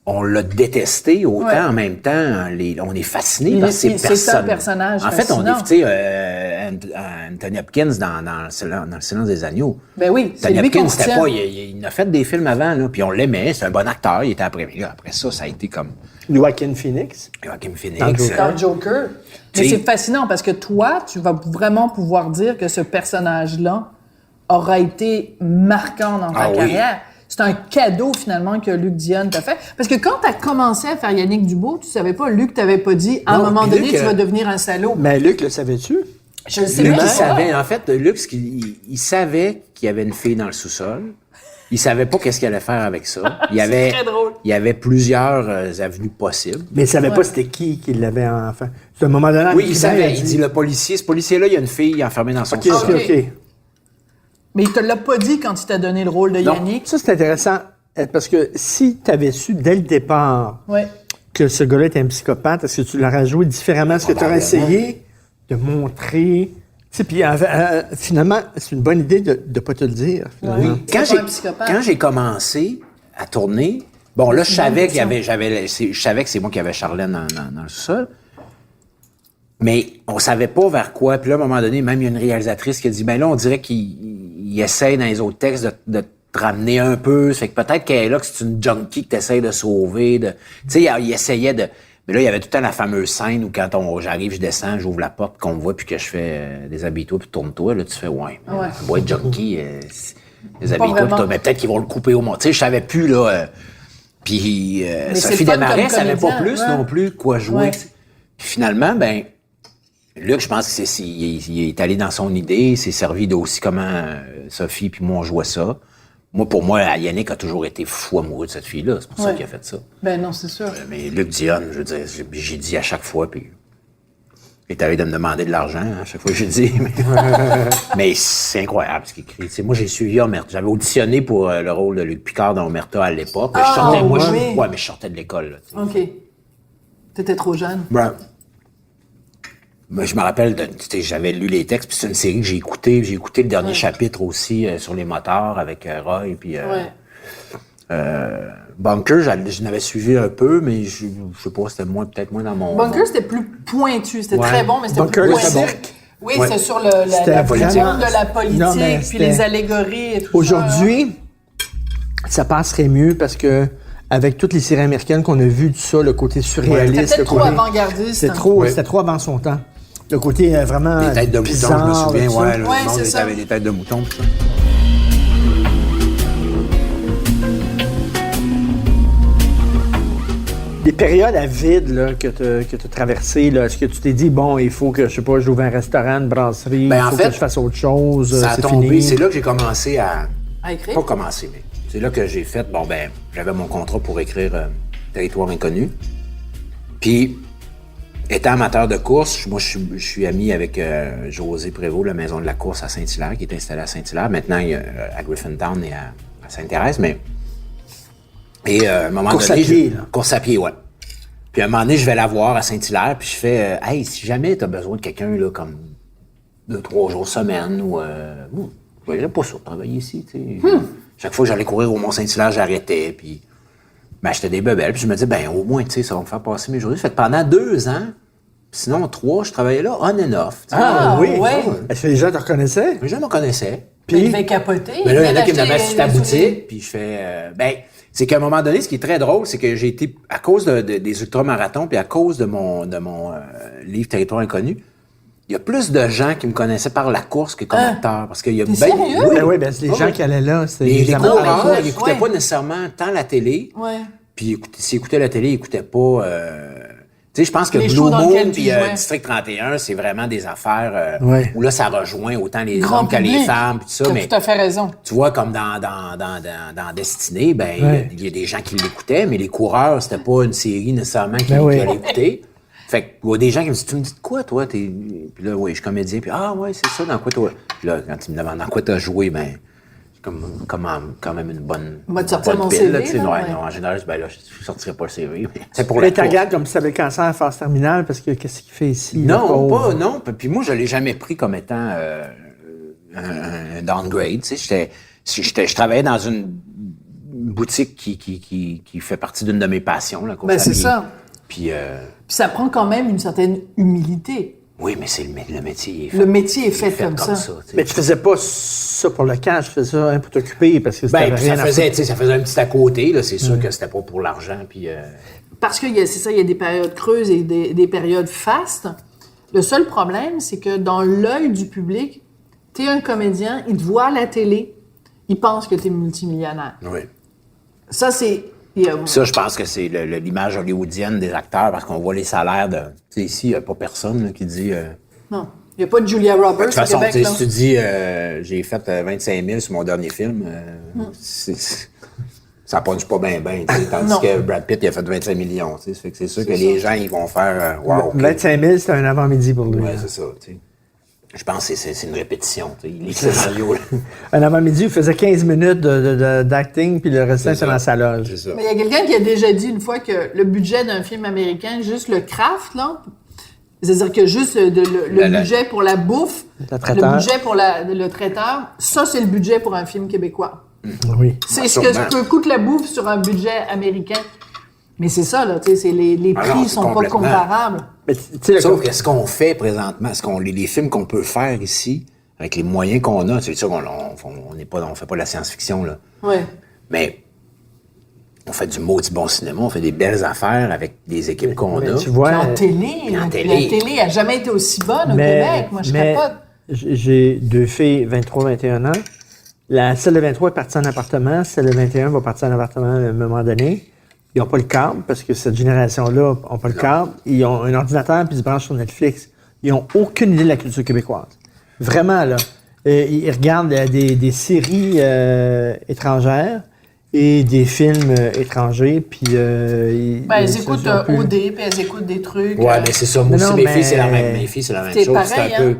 Speaker 1: on l'a détesté, autant
Speaker 2: Ouais.
Speaker 1: en même temps, on est fasciné
Speaker 2: Il
Speaker 1: par
Speaker 2: est-
Speaker 1: ces
Speaker 2: c'est
Speaker 1: personnes.
Speaker 2: un personnage
Speaker 1: En fait, on
Speaker 2: fascinant.
Speaker 1: est, tu sais, Anthony Hopkins dans le silence des agneaux.
Speaker 2: Ben oui, c'est
Speaker 1: Anthony
Speaker 2: lui qu'on
Speaker 1: Hopkins, c'était
Speaker 2: retient.
Speaker 1: pas, il a fait des films avant, là, puis on l'aimait, c'est un bon acteur, il était après. Mais là, après ça, ça a été comme
Speaker 3: Joaquin Phoenix.
Speaker 1: Joaquin
Speaker 3: Dans
Speaker 1: Phoenix.
Speaker 3: Joker.
Speaker 2: Dans Joker. Mais
Speaker 1: T'sais-
Speaker 2: c'est fascinant parce que toi, tu vas vraiment pouvoir dire que ce personnage-là aura été marquant dans ta
Speaker 1: Ah oui.
Speaker 2: carrière. C'est un cadeau, finalement, que Luc Dionne t'a fait. Parce que quand t'as commencé à faire Yannick Dubois, tu savais pas, Luc t'avait pas dit, à un
Speaker 1: Non,
Speaker 2: moment
Speaker 1: puis
Speaker 2: donné,
Speaker 1: Luc,
Speaker 2: tu vas devenir un salaud.
Speaker 3: Mais Luc, le savais-tu?
Speaker 2: Je le sais
Speaker 1: Luc,
Speaker 2: même
Speaker 1: il
Speaker 2: pas.
Speaker 1: savait, en fait, Luc, il savait qu'il y avait une fille dans le sous-sol. Il savait pas qu'est-ce qu'il allait faire avec ça. Il y avait,
Speaker 2: très drôle.
Speaker 1: il y avait plusieurs avenues possibles.
Speaker 3: Mais il savait pas c'était qui l'avait enfin. C'est un moment donné.
Speaker 1: Oui, il savait. Il dit, le policier, ce policier-là, il y a une fille enfermée dans son
Speaker 3: OK,
Speaker 1: sous-sol.
Speaker 3: OK.
Speaker 2: Mais il te l'a pas dit quand il t'a donné le rôle de
Speaker 1: Non.
Speaker 2: Yannick.
Speaker 3: Ça, c'est intéressant. Parce que si tu avais su dès le départ
Speaker 2: Ouais.
Speaker 3: que ce gars-là était un psychopathe, est-ce que tu l'aurais joué différemment? Est-ce que tu aurais essayé de montrer... Tu sais, puis finalement, c'est une bonne idée de ne pas te le dire. Finalement.
Speaker 2: Oui. C'est pas un psychopathe.
Speaker 1: Quand j'ai commencé à tourner, bon, là, je savais je savais que c'est moi qui avais Charlène dans le sous-sol. Mais on savait pas vers quoi. Puis là, à un moment donné, même il y a une réalisatrice qui a dit, ben là, on dirait qu'il essaie dans les autres textes de te ramener un peu. Ça fait que peut-être qu'elle est là, que c'est une junkie que t'essayes de sauver. Tu sais, il essayait de... Mais là, il y avait tout le temps la fameuse scène où quand j'arrive, je descends, j'ouvre la porte, qu'on me voit, puis que je fais déshabille-toi, puis tourne-toi. Là, tu fais, ouais, mais
Speaker 2: Ouais.
Speaker 1: ça doit être junkie, déshabille-toi,
Speaker 2: vraiment.
Speaker 1: mais peut-être qu'ils vont le couper au monde. Tu sais, je savais plus, là... Puis
Speaker 2: c'est
Speaker 1: Sophie
Speaker 2: le fun
Speaker 1: Desmarais
Speaker 2: comme
Speaker 1: savait pas
Speaker 2: comédien,
Speaker 1: plus
Speaker 2: ouais.
Speaker 1: non plus quoi jouer.
Speaker 2: Ouais.
Speaker 1: Puis finalement, ben... Luc, je pense qu'il est allé dans son idée, il s'est servi d'aussi comment Sophie puis moi on jouait ça. Pour moi, Yannick a toujours été fou amoureux de cette fille-là. C'est pour ça
Speaker 2: Ouais.
Speaker 1: qu'il a fait ça.
Speaker 2: Ben non, c'est sûr.
Speaker 1: Mais Luc Dionne, je veux dire, j'ai dit à chaque fois, puis il est allé de me demander de l'argent à chaque fois que j'ai dit. Mais c'est incroyable ce qu'il écrit. Tu sais, moi, j'ai suivi Omerta. J'avais auditionné pour le rôle de Luc Picard dans Omerta à l'époque. Mais je sortais, moi,
Speaker 2: oui.
Speaker 1: ouais, mais je sortais de l'école. Là, tu sais.
Speaker 2: OK. T'étais trop jeune.
Speaker 1: Ben, moi, je me rappelle, j'avais lu les textes, puis c'est une série que j'ai écoutée. J'ai écouté le dernier chapitre aussi sur les moteurs avec Roy. Puis, Bunker, je l'avais suivi un peu, mais je sais pas, c'était peut-être moins dans mon...
Speaker 2: Bunker, c'était plus pointu. C'était
Speaker 1: Ouais.
Speaker 2: très bon, mais c'était
Speaker 3: Bunker,
Speaker 2: plus
Speaker 3: le
Speaker 2: pointu.
Speaker 3: cirque.
Speaker 2: Oui,
Speaker 1: Ouais.
Speaker 2: c'est sur
Speaker 3: C'était
Speaker 2: la
Speaker 3: vraiment-
Speaker 2: vision de la politique,
Speaker 3: Non, mais
Speaker 2: puis
Speaker 3: c'était-
Speaker 2: les allégories et tout
Speaker 3: Aujourd'hui, ça passerait mieux parce que avec toutes les séries américaines qu'on a vues, tout ça, le côté
Speaker 2: ça.
Speaker 3: surréaliste,
Speaker 2: C'était
Speaker 3: le
Speaker 2: peut-être trop
Speaker 3: côté...
Speaker 2: avant-gardiste.
Speaker 3: C'était
Speaker 2: hein.
Speaker 3: trop,
Speaker 1: Ouais.
Speaker 3: c'était trop avant son temps. Le côté vraiment
Speaker 1: Les têtes de mouton,
Speaker 3: bizarre,
Speaker 1: je me souviens,
Speaker 3: tout ça.
Speaker 1: ouais, le
Speaker 2: Ouais,
Speaker 1: monde
Speaker 2: c'est
Speaker 1: était
Speaker 2: ça.
Speaker 1: avec des têtes de mouton. Tout ça.
Speaker 3: Des périodes à vide là, que tu as traversées, là, est-ce que tu t'es dit, bon, il faut que, je sais pas, j'ouvre un restaurant, une brasserie,
Speaker 1: Ben,
Speaker 3: il
Speaker 1: en
Speaker 3: faut
Speaker 1: fait,
Speaker 3: que je fasse autre chose,
Speaker 1: Ça a
Speaker 3: c'est
Speaker 1: tombé,
Speaker 3: fini.
Speaker 1: c'est là que j'ai commencé à...
Speaker 2: À écrire?
Speaker 1: Pas commencé, mais c'est là que j'ai fait, bon ben, j'avais mon contrat pour écrire Territoire inconnu. Puis, étant amateur de course, moi je suis ami avec José Prévost, la maison de la course à Saint-Hilaire, qui est installée à Saint-Hilaire. Maintenant, il y a, à Griffintown et à Sainte-Thérèse, mais... Et à un moment
Speaker 3: Course
Speaker 1: donné...
Speaker 3: à pied, là.
Speaker 1: Course à pied, ouais. Puis à un moment donné, je vais la voir à Saint-Hilaire, puis je fais hey, si jamais t'as besoin de quelqu'un, là, comme 2-3 jours semaine, ou... je verrais pas ça, travailler ici, tu sais. Chaque fois que j'allais courir au Mont-Saint-Hilaire, j'arrêtais, puis m'achetais des bebelles, puis je me disais, ben au moins, tu sais, ça va me faire passer mes journées. Fait que pendant 2 ans, sinon 3, je travaillais là on and off. tu sais.
Speaker 2: Ah, oui.
Speaker 3: Est-ce que les gens te reconnaissaient?
Speaker 1: Les gens me connaissaient.
Speaker 2: Il devait capoter.
Speaker 1: Mais là, il y en a qui me
Speaker 2: devait
Speaker 1: devaient
Speaker 2: acheter
Speaker 1: sur ta
Speaker 2: des
Speaker 1: boutique, puis je fais, ben, c'est qu'à un moment donné, ce qui est très drôle, c'est que j'ai été, à cause des ultramarathons, puis à cause de mon livre Territoire inconnu, il y a plus de gens qui me connaissaient par la course que comme acteur. Parce qu'il y a
Speaker 2: T'es sérieux?
Speaker 3: Ben oui, ben, c'est les gens qui allaient là. C'est
Speaker 1: Les
Speaker 3: amateurs.
Speaker 1: coureurs,
Speaker 2: ouais.
Speaker 1: ils n'écoutaient pas nécessairement tant la télé.
Speaker 2: Ouais.
Speaker 1: Puis s'ils écoutaient la télé, ils n'écoutaient pas... tu sais, je pense que
Speaker 2: Les
Speaker 1: Blue
Speaker 2: shows dans
Speaker 1: Moon
Speaker 2: lesquels tu
Speaker 1: puis
Speaker 2: jouais.
Speaker 1: District 31, c'est vraiment des affaires
Speaker 3: Ouais.
Speaker 1: où là, ça rejoint autant les
Speaker 2: Grand
Speaker 1: hommes que les
Speaker 2: public.
Speaker 1: femmes, puis tout ça.
Speaker 2: T'as
Speaker 1: Mais
Speaker 2: tout à fait raison.
Speaker 1: tu vois, comme dans Destinée, ben
Speaker 3: Ouais.
Speaker 1: il y a des gens qui l'écoutaient, mais les coureurs, c'était pas une série nécessairement qui
Speaker 3: Ben oui.
Speaker 1: allaient écouter. Fait que, il y a des gens qui me disent, tu me dis de quoi, toi? Puis là, oui, je suis comédien. Puis, ah, ouais, c'est ça, dans quoi, toi? Puis là, quand ils me demandent dans quoi t'as joué, ben, quand même une bonne.
Speaker 2: On va te sortir
Speaker 1: bonne
Speaker 2: mon
Speaker 1: pile,
Speaker 2: CV,
Speaker 1: là, tu sais.
Speaker 2: là,
Speaker 1: Ouais,
Speaker 2: ouais.
Speaker 1: non, en général, ben là, je sortirais pas le CV. Mais c'est pour
Speaker 3: Mais
Speaker 1: la
Speaker 3: tu
Speaker 1: course.
Speaker 3: regardes comme si tu avais le cancer à phase terminale parce que qu'est-ce qu'il fait ici? le
Speaker 1: Non,
Speaker 3: pauvre?
Speaker 1: pas, non. Puis moi, je l'ai jamais pris comme étant un downgrade. Tu sais, je travaillais dans une boutique qui fait partie d'une de mes passions. La course
Speaker 2: Ben,
Speaker 1: à
Speaker 2: c'est
Speaker 1: pied.
Speaker 2: ça.
Speaker 1: Puis,
Speaker 2: Puis ça prend quand même une certaine humilité.
Speaker 1: oui, mais c'est le métier. Il est
Speaker 2: Le métier est fait comme ça.
Speaker 1: tu sais.
Speaker 3: Mais tu faisais pas ça pour le cash, tu faisais ça pour t'occuper parce que
Speaker 1: Ben,
Speaker 3: c'était
Speaker 1: puis
Speaker 3: rien
Speaker 1: ça
Speaker 3: à
Speaker 1: faisait,
Speaker 3: foutre.
Speaker 1: tu sais, ça faisait un petit à côté. Là, c'est sûr que c'était pas pour l'argent. Puis,
Speaker 2: Parce que c'est ça, il y a des périodes creuses et des périodes fastes. Le seul problème, c'est que dans l'œil du public, t'es un comédien, il te voit à la télé, il pense que t'es multimillionnaire.
Speaker 1: oui.
Speaker 2: Ça, c'est...
Speaker 1: Ça, je pense que c'est l'image hollywoodienne des acteurs parce qu'on voit les salaires de. Tu sais, ici, il n'y a pas personne là, qui dit.
Speaker 2: Non. Il n'y a pas de Julia
Speaker 1: De
Speaker 2: Roberts
Speaker 1: toute façon,
Speaker 2: au Québec,
Speaker 1: tu sais,
Speaker 2: là.
Speaker 1: si tu dis j'ai fait 25 000 sur mon dernier film, ça punche pas bien, tandis
Speaker 2: Non.
Speaker 1: que Brad Pitt, il a fait 25 millions. Tu sais, ça fait que c'est sûr que les gens, ils vont faire wow, OK.
Speaker 3: 25 000, c'était un avant-midi pour lui.
Speaker 1: Ouais, c'est ça. Tu sais. Je pense que c'est une répétition. Tu sais. Il lit le scénario. là.
Speaker 3: Un avant-midi, il faisait 15 minutes d'acting, puis le restant, c'était dans sa loge.
Speaker 1: C'est ça.
Speaker 2: Mais il y a quelqu'un qui a déjà dit une fois que le budget d'un film américain, juste le craft, là, c'est-à-dire que juste le budget pour la bouffe,
Speaker 3: Le traiteur.
Speaker 2: le budget pour le traiteur, ça, c'est le budget pour un film québécois.
Speaker 3: Oui.
Speaker 2: C'est ce
Speaker 1: sûrement.
Speaker 2: que coûte la bouffe sur un budget américain. Mais c'est ça, là, tu sais, les
Speaker 1: Ah
Speaker 2: prix
Speaker 1: non, c'est
Speaker 2: sont pas
Speaker 1: complètement.
Speaker 2: comparables.
Speaker 3: Mais tu sais,
Speaker 1: Sauf que ce qu'on fait présentement, les films qu'on peut faire ici, avec les moyens qu'on a, c'est sûr qu'on on fait pas de la science-fiction, là.
Speaker 2: Ouais.
Speaker 1: Mais on fait du maudit bon cinéma, on fait des belles affaires avec des équipes qu'on
Speaker 3: mais
Speaker 1: a.
Speaker 3: tu vois,
Speaker 2: Puis en télé,
Speaker 1: Puis en
Speaker 2: la
Speaker 1: télé.
Speaker 2: télé a jamais été aussi bonne au Québec. Moi, je
Speaker 3: mais
Speaker 2: capote.
Speaker 3: j'ai deux filles, 23-21 ans. Celle de 23 est partie en appartement. Celle de 21 va partir en appartement à un moment donné. Ils n'ont pas le câble, parce que cette génération-là n'a pas le câble. Ils ont un ordinateur, puis ils se branchent sur Netflix. Ils n'ont aucune idée de la culture québécoise. Vraiment, là. Ils regardent des séries étrangères et des films étrangers, puis...
Speaker 2: Elles écoutent OD, puis elles écoutent des trucs.
Speaker 1: Ouais, mais c'est ça. Moi
Speaker 3: Mais
Speaker 1: aussi,
Speaker 3: non,
Speaker 1: mes
Speaker 3: mais-
Speaker 1: filles, c'est la même. Mes filles, c'est la même
Speaker 2: C'est
Speaker 1: chose.
Speaker 2: pareil,
Speaker 1: C'est un peu.
Speaker 2: hein.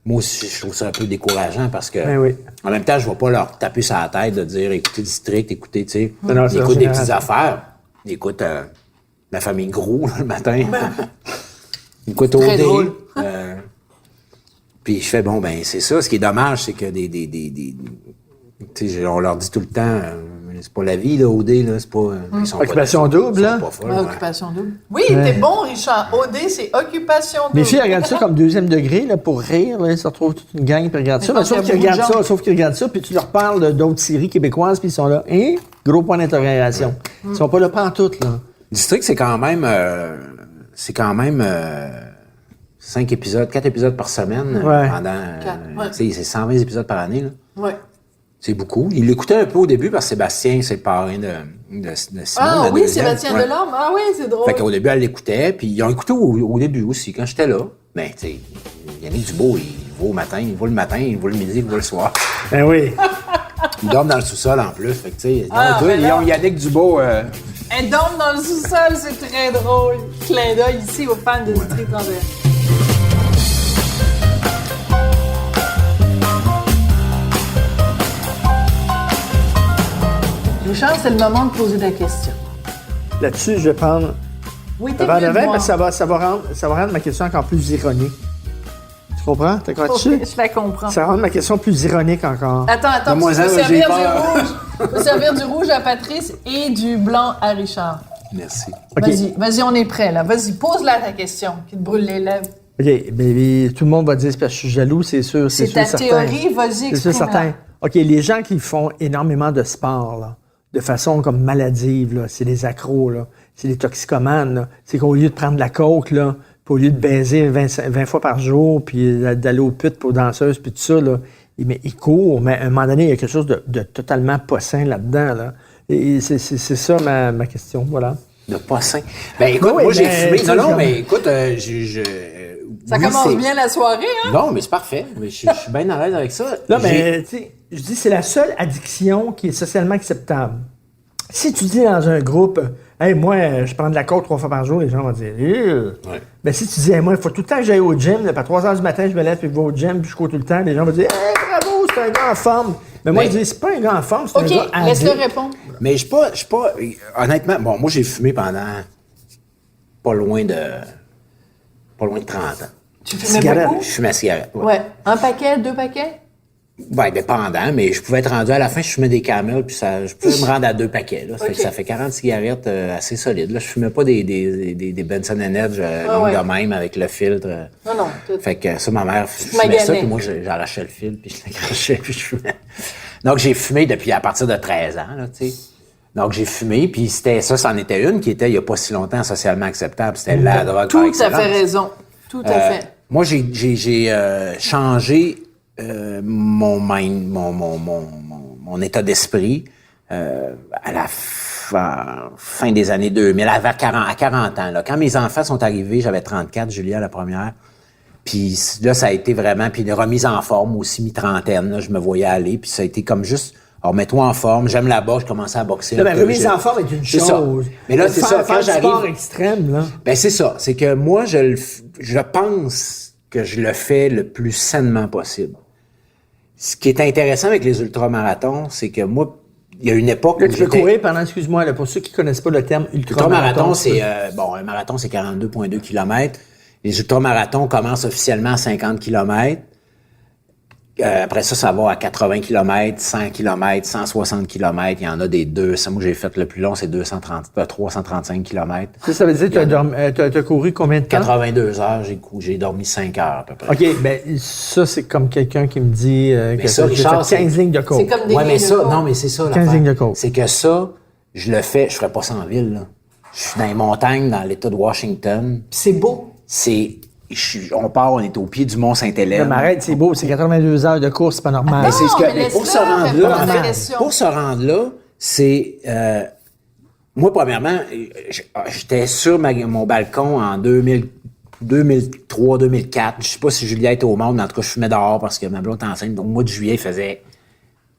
Speaker 1: Moi aussi, je trouve ça un peu décourageant parce que.
Speaker 3: Ben oui.
Speaker 1: En même temps, je ne vais pas leur taper sur la tête de dire écoutez District, écoutez, tu sais.
Speaker 3: Non, non,
Speaker 1: Ils
Speaker 3: c'est
Speaker 1: écoutent des
Speaker 3: leur
Speaker 1: petites
Speaker 3: génération.
Speaker 1: affaires. Ils écoutent la famille Gros là, le matin. Ils écoutent
Speaker 2: Très
Speaker 1: OD.
Speaker 2: drôle.
Speaker 1: Puis je fais bon, ben c'est ça. Ce qui est dommage, c'est que tu sais, on leur dit tout le temps, c'est pas la vie, là, OD, là, c'est pas. Ils sont
Speaker 3: Occupation
Speaker 1: pas,
Speaker 3: double,
Speaker 1: ils sont
Speaker 3: là.
Speaker 1: pas folles, ouais.
Speaker 2: Occupation double. Oui, t'es bon, Richard. OD, c'est occupation double.
Speaker 3: Mes filles regardent ça comme deuxième degré, là, pour rire, là. Ils se retrouvent toute une gang, puis ils regardent ça.
Speaker 2: Mais
Speaker 3: Mais
Speaker 2: je pense
Speaker 3: sauf
Speaker 2: qu'il
Speaker 3: qu'ils
Speaker 2: y a beaucoup
Speaker 3: regardent
Speaker 2: de
Speaker 3: ça, sauf qu'ils regardent ça, puis tu leur parles d'autres séries québécoises, puis ils sont là. Hein? Gros point d'interrogation. Ils sont pas là pantoute, là.
Speaker 1: District, c'est quand même 4 épisodes par semaine
Speaker 3: Ouais.
Speaker 1: pendant.
Speaker 2: Quatre, ouais.
Speaker 1: Tu sais, c'est 120 épisodes par année, là.
Speaker 2: Ouais.
Speaker 1: C'est beaucoup. Il l'écoutait un peu au début parce que Sébastien, c'est le parrain de Simone.
Speaker 2: Ah
Speaker 1: la
Speaker 2: oui,
Speaker 1: deuxième.
Speaker 2: Sébastien
Speaker 1: Ouais.
Speaker 2: Delorme. Ah oui, c'est drôle.
Speaker 1: Fait qu'au début, elle l'écoutait, puis ils ont écouté au début aussi, quand j'étais là. Ben, tu sais, Yannick Dubois, il va au matin, il va le matin, il va le midi, il va le soir.
Speaker 3: Ben oui.
Speaker 1: Il dort dans le sous-sol en plus. Fait que, tu sais,
Speaker 2: Ah,
Speaker 1: ils ont-
Speaker 2: ben
Speaker 1: ils
Speaker 2: là.
Speaker 1: ont Yannick Dubois.
Speaker 2: Elle dorme dans le sous-sol, c'est très drôle. Clin d'œil ici aux fans de District 31. Richard, c'est le moment de poser ta question.
Speaker 3: Là-dessus, je vais prendre
Speaker 2: Oui,
Speaker 3: un
Speaker 2: t'es
Speaker 3: verre de
Speaker 2: mieux de
Speaker 3: vin,
Speaker 2: moi.
Speaker 3: parce que ça va rendre ma question encore plus ironique. Tu comprends? T'as quoi dessus?
Speaker 2: Je la comprends.
Speaker 3: Ça va rendre ma question plus ironique encore.
Speaker 2: Attends, tu
Speaker 1: Donne-moi
Speaker 2: peux
Speaker 1: ça, j'ai
Speaker 2: servir du
Speaker 1: peur.
Speaker 2: rouge. Tu peux servir du rouge à Patrice et du blanc à Richard.
Speaker 1: Merci.
Speaker 3: OK.
Speaker 2: Vas-y, on est prêt, là. Vas-y, pose-la ta question, qui te brûle les lèvres.
Speaker 3: OK, mais tout le monde va dire c'est parce que je suis jaloux, c'est sûr.
Speaker 2: C'est
Speaker 3: sûr,
Speaker 2: ta
Speaker 3: certain.
Speaker 2: théorie, vas-y,
Speaker 3: C'est sûr,
Speaker 2: exprime-la.
Speaker 3: certain. OK, les gens qui font énormément de sport, là, de façon comme maladive, là. C'est des accros, là. C'est des toxicomanes, là. C'est qu'au lieu de prendre de la coke, là, puis au lieu de baiser 20 fois par jour, puis d'aller aux putes pour danseuses, puis tout ça, là, ils courent, mais à un moment donné, il y a quelque chose de totalement pas sain là-dedans, là. Et c'est ça ma question, voilà.
Speaker 1: De pas sain. Ben écoute,
Speaker 3: Oui,
Speaker 1: moi j'ai
Speaker 3: mais,
Speaker 1: fumé. Non, mais écoute,
Speaker 2: Ça commence bien la soirée, hein?
Speaker 1: Non, mais c'est parfait. Je suis bien à l'aise avec ça.
Speaker 3: Non, mais tu sais, je dis, c'est la seule addiction qui est socialement acceptable. Si tu dis dans un groupe, hey, moi, je prends de la coke 3 fois par jour, les gens vont dire,
Speaker 1: Ouais.
Speaker 3: Ben, si tu dis, hey, moi, il faut tout le temps que j'aille au gym, là, à 3 h du matin, je me lève, puis je vais au gym, puis je cours tout le temps, les gens vont dire, hey, bravo, c'est un gars en forme. Mais moi, je dis, c'est pas un gars en forme, c'est un gars
Speaker 2: OK,
Speaker 3: addict.
Speaker 2: laisse-le répondre.
Speaker 1: Mais je suis pas. Honnêtement, bon, moi j'ai fumé pendant pas loin de 30 ans.
Speaker 2: Tu fumais
Speaker 3: Cigarette.
Speaker 2: beaucoup?
Speaker 1: Je fumais la cigarette. Ouais.
Speaker 2: Ouais. Un paquet, 2 paquets?
Speaker 1: Ben, dépendant, mais je pouvais être rendu à la fin, je fumais des Camel, puis je pouvais me rendre à 2 paquets. Là. Ça, fait que ça fait 40 cigarettes assez solides. Là, je fumais pas des Benson Edge longues de même avec le filtre.
Speaker 2: Non.
Speaker 1: Fait que ça, ma mère fumait ça, puis moi, j'arrachais le fil, puis je l'accrochais, puis je fumais. Donc, j'ai fumé depuis à partir de 13 ans, là, tu sais. Donc, j'ai fumé, puis c'en était une qui était, il y a pas si longtemps, socialement acceptable. C'était la drogue par
Speaker 2: Tout à
Speaker 1: excellence.
Speaker 2: fait raison. Tout à fait.
Speaker 1: Moi, j'ai changé mon état d'esprit à la fin des années 2000, à 40 ans. Là. Quand mes enfants sont arrivés, j'avais 34, Julia la première. Puis là, ça a été vraiment... Puis une remise en forme aussi, mi-trentaine. Là, je me voyais aller, puis ça a été comme juste... Alors, mets-toi en forme. J'aime la boxe, je commençais à boxer.
Speaker 3: Là, ben, remise en forme est une
Speaker 1: C'est ça.
Speaker 3: chose.
Speaker 1: Mais là, c'est ça. Quand
Speaker 3: Faire du sport
Speaker 1: j'arrive...
Speaker 3: extrême, là.
Speaker 1: Ben, c'est ça. C'est que moi, je pense que je le fais le plus sainement possible. Ce qui est intéressant avec les ultramarathons, c'est que moi, il y a une époque
Speaker 3: Là,
Speaker 1: où
Speaker 3: tu peux courir pendant, excuse-moi, là, pour ceux qui connaissent pas le terme ultramarathon.
Speaker 1: Ultramarathon, c'est... un marathon, c'est 42,2 km. Les ultramarathons commencent officiellement à 50 km. Après ça va à 80 km, 100 km, 160 km. Il y en a des 200. Moi, j'ai fait le plus long, c'est 335 km.
Speaker 3: Ça veut dire que tu as couru combien de temps?
Speaker 1: 82 heures, j'ai dormi 5 heures à peu près.
Speaker 3: OK, ben ça, c'est comme quelqu'un qui me dit que
Speaker 1: ça,
Speaker 3: j'ai
Speaker 1: Richard,
Speaker 3: fait 15 lignes de
Speaker 2: C'est
Speaker 3: coke.
Speaker 2: comme des
Speaker 1: Ouais, mais
Speaker 2: lignes de
Speaker 1: ça,
Speaker 2: coke.
Speaker 1: non, mais c'est ça,
Speaker 3: 15 lignes de coke.
Speaker 1: c'est que ça, je le fais, je ferais pas ça en ville, là. Je suis dans les montagnes, dans l'État de Washington.
Speaker 2: C'est beau.
Speaker 1: On part, on est au pied du Mont Saint-Hélène.
Speaker 3: Non, mais arrête, c'est beau, c'est 82 heures de course, c'est pas normal.
Speaker 1: Mais c'est ce
Speaker 2: mais
Speaker 1: que, mais pour
Speaker 2: laisse-le
Speaker 1: se rendre
Speaker 2: répondre
Speaker 1: là,
Speaker 2: à ta
Speaker 1: attends,
Speaker 2: question.
Speaker 1: pour se rendre là, c'est, moi, premièrement, j'étais sur mon balcon en 2003, 2004. Je sais pas si Julia était au monde, mais en tout cas, je fumais dehors parce que ma blonde était enceinte. Donc, au mois de juillet, il faisait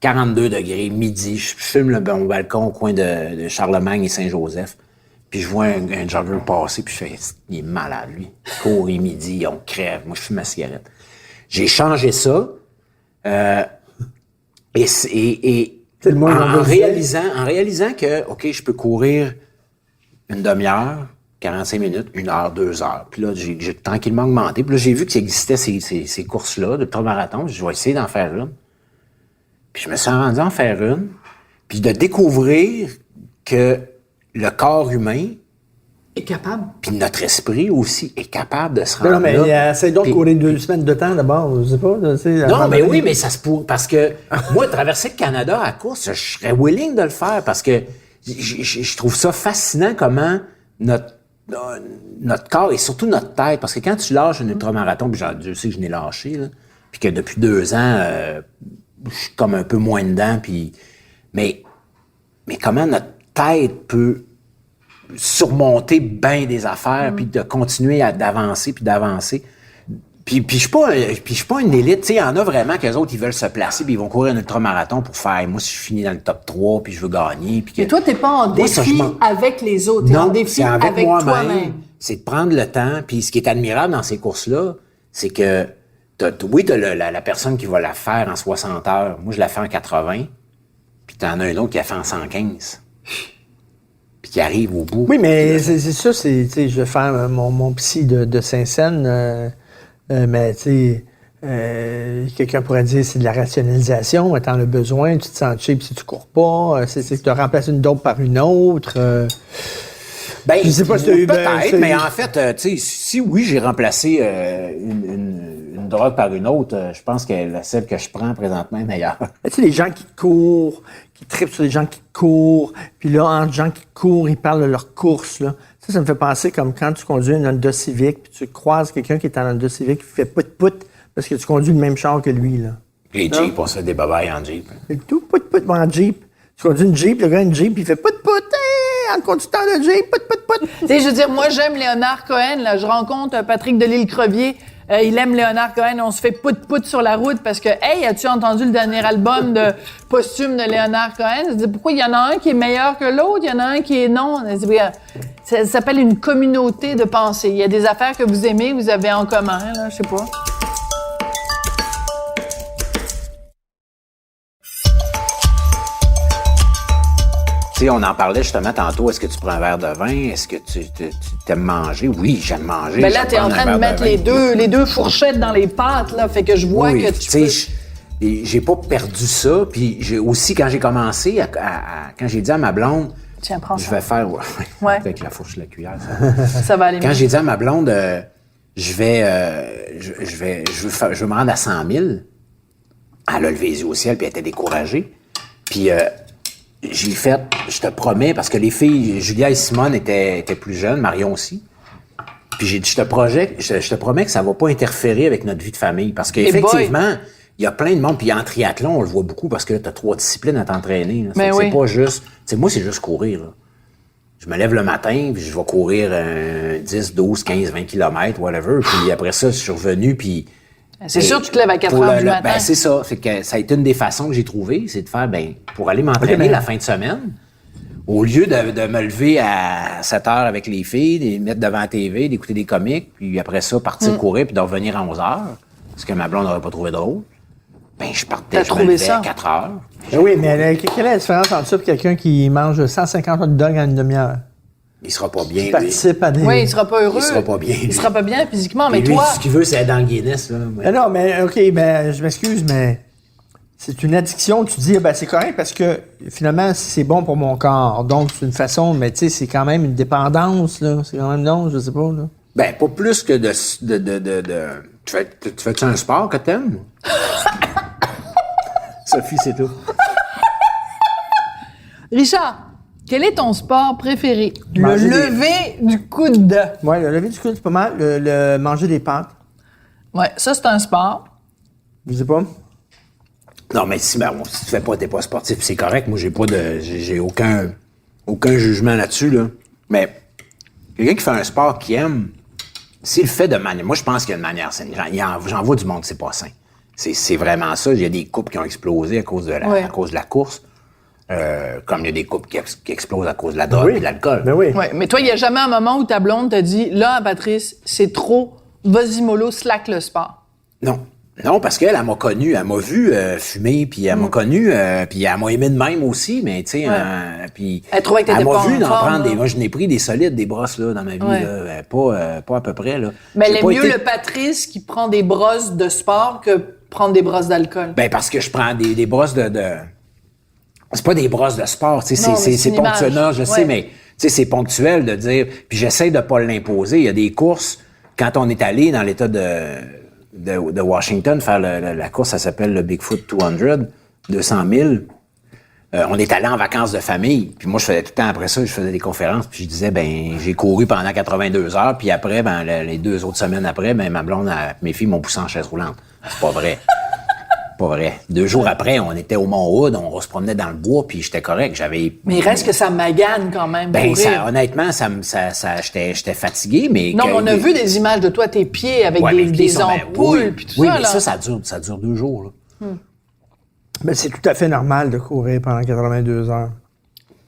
Speaker 1: 42 degrés, midi. Je fume mon balcon au coin de Charlemagne et Saint-Joseph. Puis je vois un jogger passer, puis je fais, il est malade, lui. Il court et midi, on crève. Moi, je fume ma cigarette. J'ai changé ça. Et
Speaker 3: C'est le moins
Speaker 1: en
Speaker 3: mauvais.
Speaker 1: réalisant que, OK, je peux courir une demi-heure, 45 minutes, 1 heure, 2 heures. Puis là, j'ai tranquillement augmenté. Puis là, j'ai vu que ça existait ces courses-là, de ultramarathon. Je vais essayer d'en faire une. Puis je me suis rendu à en faire une. Puis de découvrir que le corps humain,
Speaker 2: Est capable.
Speaker 1: puis notre esprit aussi, est capable de se
Speaker 3: Non,
Speaker 1: rendre
Speaker 3: mais
Speaker 1: là.
Speaker 3: essaye donc de
Speaker 1: Puis-
Speaker 3: courir 2 semaines de temps d'abord, je sais pas. Tu sais,
Speaker 1: Non, mais
Speaker 3: avant
Speaker 1: oui,
Speaker 3: de-
Speaker 1: mais ça se pourrait. Parce que moi, traverser le Canada à course, je serais willing de le faire parce que je trouve ça fascinant comment notre corps et surtout notre tête. Parce que quand tu lâches un ultramarathon, puis je sais que je n'ai lâché, là, puis que depuis 2 ans, je suis comme un peu moins dedans, puis... Mais comment notre tête peut surmonter bien des affaires, puis de continuer d'avancer, puis d'avancer. Puis je suis pas une élite, tu sais, il y en a vraiment qu'eux autres, ils veulent se placer, puis ils vont courir un ultramarathon pour faire, moi, si je finis dans le top 3, puis je veux gagner, puis que...
Speaker 2: Mais toi, t'es pas en
Speaker 1: Moi, ça, je
Speaker 2: défi
Speaker 1: m'en-
Speaker 2: avec les autres, t'es en
Speaker 1: Non,
Speaker 2: défi
Speaker 1: c'est avec moi-même.
Speaker 2: toi-même.
Speaker 1: C'est de prendre le temps, puis ce qui est admirable dans ces courses-là, c'est que, t'as la personne qui va la faire en 60 heures, moi, je la fais en 80, puis t'en as un autre qui la fait en 115. Puis qui arrive au bout.
Speaker 3: Oui, mais c'est ça, tu sais, je vais faire mon psy de Saint-Saëns, mais tu sais, quelqu'un pourrait dire c'est de la rationalisation, mais t'en as besoin, tu te sens cheap si tu cours pas, c'est que tu remplaces une dope par une autre.
Speaker 1: Ben,
Speaker 3: je sais pas si t'as eu...
Speaker 1: peut-être,
Speaker 3: c'est-
Speaker 1: mais en fait, tu sais, si oui, j'ai remplacé une une drogue par une autre, je pense que celle que je prends présentement est meilleure.
Speaker 3: Tu sais, les gens qui courent, qui trippent sur les gens qui courent, puis là, entre gens qui courent, ils parlent de leurs courses, là. Ça me fait penser comme quand tu conduis une Honda Civic, puis tu croises quelqu'un qui est en Honda Civic, qui fait pout-pout, parce que tu conduis le même char que lui, là.
Speaker 1: Les Jeeps, on se fait des babayes en Jeep.
Speaker 3: Et tout pout-pout en Jeep. Tu conduis une Jeep, le gars a une Jeep, puis il fait pout-pout, en conducteur de Jeep, pout-pout-pout.
Speaker 2: Tu sais, je veux dire, moi, j'aime Léonard Cohen. Là, je rencontre Patrick Delisle-Crevier. Il aime Léonard Cohen. On se fait pout-pout sur la route parce que, hey, as-tu entendu le dernier album de posthume de Léonard Cohen? Je dis, pourquoi il y en a un qui est meilleur que l'autre? Il y en a un qui est non. Je dis, ça s'appelle une communauté de pensée. Il y a des affaires que vous aimez, vous avez en commun, là, je sais pas.
Speaker 1: Tu sais, on en parlait justement tantôt. Est-ce que tu prends un verre de vin? Est-ce que tu t'aimes manger? Oui, j'aime manger.
Speaker 2: Ben là, t'es en train de mettre les deux fourchettes dans les pâtes, là. Fait que je vois
Speaker 1: oui,
Speaker 2: que tu peux...
Speaker 1: j'ai pas perdu ça. Puis j'ai aussi, quand j'ai commencé, quand j'ai dit à ma blonde,
Speaker 2: tiens, prends
Speaker 1: je
Speaker 2: ça.
Speaker 1: vais faire...
Speaker 2: Ouais.
Speaker 1: Avec la fourche et la cuillère,
Speaker 2: Ça va aller
Speaker 1: Quand
Speaker 2: mieux.
Speaker 1: j'ai dit à ma blonde, je veux me rendre à 100 000, elle a levé les yeux au ciel, puis elle était découragée. Puis j'ai fait, je te promets, parce que les filles, Julia et Simone étaient plus jeunes, Marion aussi. Puis j'ai dit, je te promets que ça va pas interférer avec notre vie de famille. Parce qu'effectivement, il y a plein de monde, puis en triathlon, on le voit beaucoup parce que là, t'as 3 disciplines à t'entraîner. Là.
Speaker 2: Mais
Speaker 1: c'est pas juste... Tu sais, moi, c'est juste courir, là. Je me lève le matin, puis je vais courir 10, 12, 15, 20 kilomètres, whatever. Puis après ça, je suis revenu, puis...
Speaker 2: C'est sûr que tu te lèves à 4 heures du matin.
Speaker 1: Ben, c'est ça. Fait que ça a été une des façons que j'ai trouvées, c'est de faire, pour aller m'entraîner la fin de semaine, au lieu de me lever à 7 heures avec les filles, de les mettre devant la TV, d'écouter des comiques, puis après ça, partir courir, puis de revenir à 11 heures, ce que ma blonde n'aurait pas trouvé drôle, je partais, je me levais à 4 heures.
Speaker 3: Ben oui, mais quelle est la différence entre ça et quelqu'un qui mange 150 hot dogs en une demi-heure?
Speaker 1: Il sera pas bien,
Speaker 3: Qui
Speaker 1: lui.
Speaker 3: participe à des...
Speaker 2: Oui, il sera pas heureux.
Speaker 1: Il sera pas bien.
Speaker 2: Il sera pas bien physiquement, mais
Speaker 1: Lui,
Speaker 2: toi...
Speaker 1: ce qu'il veut, c'est être dans le Guinness, là. Ouais.
Speaker 3: Non, mais OK, ben, je m'excuse, mais c'est une addiction. Tu dis, c'est correct parce que finalement, c'est bon pour mon corps. Donc, c'est une façon, mais tu sais, c'est quand même une dépendance, là. C'est quand même non, je sais pas, là.
Speaker 1: Ben, pas plus que de... Tu fais-tu un sport que t'aimes? Sophie, c'est tout.
Speaker 2: Richard, quel est ton sport préféré?
Speaker 3: Manger
Speaker 2: le lever du coude.
Speaker 3: Ouais, le lever du coude, c'est pas mal. Le manger des pâtes.
Speaker 2: Ouais, ça, c'est un sport.
Speaker 3: Je sais pas.
Speaker 1: Non, mais si tu fais pas, t'es pas sportif, c'est correct. Moi, j'ai aucun jugement là-dessus, là. Mais quelqu'un qui fait un sport qu'il aime, s'il le fait de manière... Moi, je pense qu'il y a une manière saine. J'en vois du monde, c'est pas sain. C'est vraiment ça. Il y a des couples qui ont explosé à cause de la course. Comme il y a des couples qui explosent à cause de la drogue et de l'alcool.
Speaker 3: Ben oui.
Speaker 2: Ouais, mais toi, il n'y a jamais un moment où ta blonde t'a dit, là, Patrice, c'est trop, vas-y, mollo, slack le sport.
Speaker 1: Non. Non, parce qu'elle m'a connu, elle m'a vu fumer, puis elle m'a connu, puis elle m'a aimé de même aussi, mais tu sais, puis
Speaker 2: Elle trouvait que t'étais
Speaker 1: elle m'a
Speaker 2: pas
Speaker 1: vu
Speaker 2: en
Speaker 1: d'en
Speaker 2: forme,
Speaker 1: prendre
Speaker 2: là.
Speaker 1: des... Moi, je n'ai pris des solides, des brosses, là, dans ma vie,
Speaker 2: Ouais.
Speaker 1: là, pas à peu près, là.
Speaker 2: Mais elle
Speaker 1: J'ai
Speaker 2: aime
Speaker 1: pas
Speaker 2: mieux
Speaker 1: été-
Speaker 2: le Patrice qui prend des brosses de sport que prendre des brosses d'alcool.
Speaker 1: Ben, parce que je prends des brosses de... C'est pas des brosses de sport, tu sais,
Speaker 2: Non, mais c'est
Speaker 1: c'est
Speaker 2: une
Speaker 1: ponctuel,
Speaker 2: image.
Speaker 1: non, je
Speaker 2: Ouais.
Speaker 1: sais, mais tu sais, c'est ponctuel de dire... Puis j'essaie de pas l'imposer. Il y a des courses, quand on est allé dans l'État de Washington faire la course, ça s'appelle le Bigfoot 200 000. On est allé en vacances de famille. Puis moi, je faisais tout le temps après ça, je faisais des conférences. Puis je disais, j'ai couru pendant 82 heures. Puis après, les 2 autres semaines après, ma blonde, mes filles m'ont poussé en chaise roulante. C'est pas vrai. Pas vrai. 2 jours après, on était au Mont-Hood, on se promenait dans le bois, puis j'étais correct.
Speaker 2: Mais il reste que ça magane quand même.
Speaker 1: Honnêtement, j'étais fatigué, mais...
Speaker 2: Non, mais on a vu des images de toi, tes pieds avec des ampoules, puis tout
Speaker 1: oui,
Speaker 2: ça,
Speaker 1: mais
Speaker 2: là.
Speaker 1: ça dure 2 jours, là.
Speaker 3: Ben, c'est tout à fait normal de courir pendant 82 heures.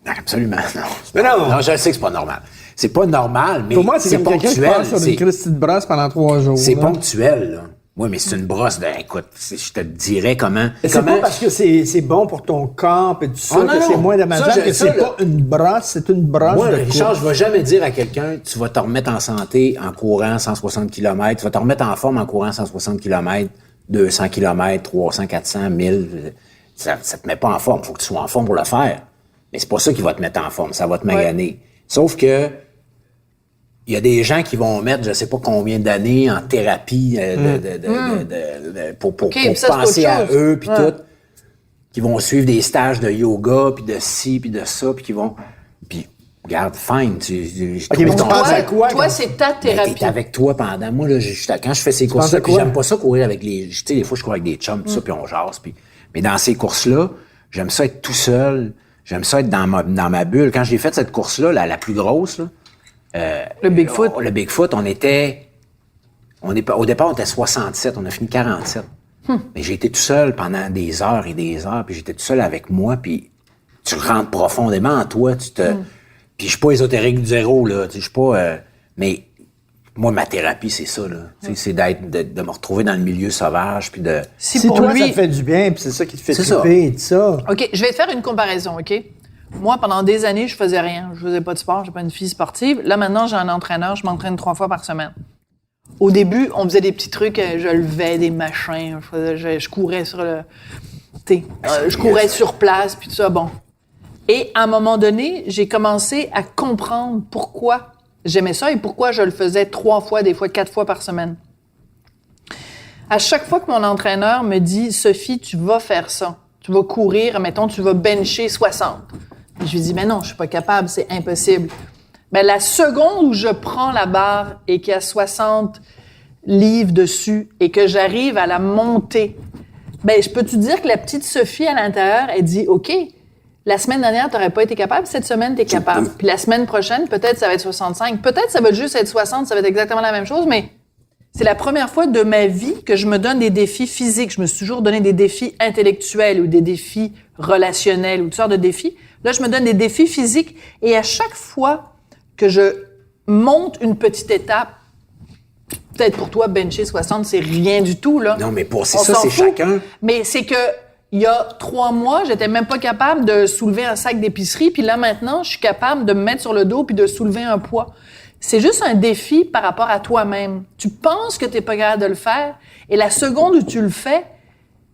Speaker 1: Absolument, non.
Speaker 3: Mais non!
Speaker 1: Non, je sais que c'est pas normal. C'est pas normal, mais
Speaker 3: Pour moi, c'est comme quelqu'un qui
Speaker 1: ponctuel.
Speaker 3: passe sur une Christie de brosse pendant 3 jours.
Speaker 1: C'est
Speaker 3: là.
Speaker 1: ponctuel, là. Oui, mais c'est une brosse de... Écoute, je te dirais comment...
Speaker 3: Mais c'est pas parce que c'est bon pour ton corps et tout ça,
Speaker 1: Oh, non,
Speaker 3: que c'est
Speaker 1: non.
Speaker 3: moins dommageable,
Speaker 1: Ça,
Speaker 3: que
Speaker 1: ça,
Speaker 3: c'est
Speaker 1: là.
Speaker 3: pas une brosse, c'est une brosse
Speaker 1: Moi,
Speaker 3: de
Speaker 1: Richard,
Speaker 3: course.
Speaker 1: je vais jamais dire à quelqu'un, tu vas te remettre en santé en courant 160 km, tu vas te remettre en forme en courant 160 km, 200 km, 300, 400, 1000. Ça te met pas en forme. Faut que tu sois en forme pour le faire. Mais c'est pas ça qui va te mettre en forme. Ça va te maganer. Sauf que, il y a des gens qui vont mettre, je sais pas combien d'années en thérapie pour penser à eux, puis tout, qui vont suivre des stages de yoga, puis de ci, puis de ça, puis qui vont... Puis, regarde, fine,
Speaker 2: Toi, c'est ta thérapie.
Speaker 1: T'es avec toi pendant... Moi, là, quand je fais ces courses-là, puis j'aime pas ça courir avec les... Tu sais, des fois, je cours avec des chums, tout ça, puis on jase, puis... Mais dans ces courses-là, j'aime ça être tout seul, j'aime ça être dans ma bulle. Quand j'ai fait cette course-là, la plus grosse, là,
Speaker 2: le Bigfoot.
Speaker 1: Le Bigfoot, au départ, on était 67, on a fini 47. Mais j'ai été tout seul pendant des heures et des heures, puis j'étais tout seul avec moi, puis tu rentres profondément en toi, Puis je suis pas ésotérique du zéro, là, je suis pas... mais moi, ma thérapie, c'est ça, là. C'est de me retrouver dans le milieu sauvage, puis de...
Speaker 3: Si pour toi, ça te fait du bien, puis c'est ça qui te fait triper et tout ça.
Speaker 2: OK, je vais te faire une comparaison, OK? Moi, pendant des années, je faisais rien. Je faisais pas de sport, j'ai pas une fille sportive. Là, maintenant, j'ai un entraîneur, je m'entraîne 3 fois par semaine. Au début, on faisait des petits trucs, je levais des machins, je courais sur le... je courais sur place, puis tout ça, bon. Et à un moment donné, j'ai commencé à comprendre pourquoi j'aimais ça et pourquoi je le faisais 3 fois, des fois 4 fois par semaine. À chaque fois que mon entraîneur me dit « Sophie, tu vas faire ça. Tu vas courir, mettons, tu vas bencher 60. » Je lui dis « Mais non, je suis pas capable, c'est impossible. » Mais la seconde où je prends la barre et qu'il y a 60 livres dessus et que j'arrive à la monter, ben je peux te dire que la petite Sophie à l'intérieur, elle dit « OK, la semaine dernière, t'aurais pas été capable, cette semaine, t'es capable. Puis la semaine prochaine, peut-être ça va être 65, peut-être ça va juste être 60, ça va être exactement la même chose, mais c'est la première fois de ma vie que je me donne des défis physiques. Je me suis toujours donné des défis intellectuels ou des défis relationnels ou toutes sortes de défis. Là, je me donne des défis physiques et à chaque fois que je monte une petite étape, peut-être pour toi, bencher 60, c'est rien du tout, là.
Speaker 1: Non, mais c'est chacun.
Speaker 2: Mais c'est que il y a 3 mois, j'étais même pas capable de soulever un sac d'épicerie, puis là, maintenant, je suis capable de me mettre sur le dos puis de soulever un poids. C'est juste un défi par rapport à toi-même. Tu penses que t'es pas capable de le faire, et la seconde où tu le fais,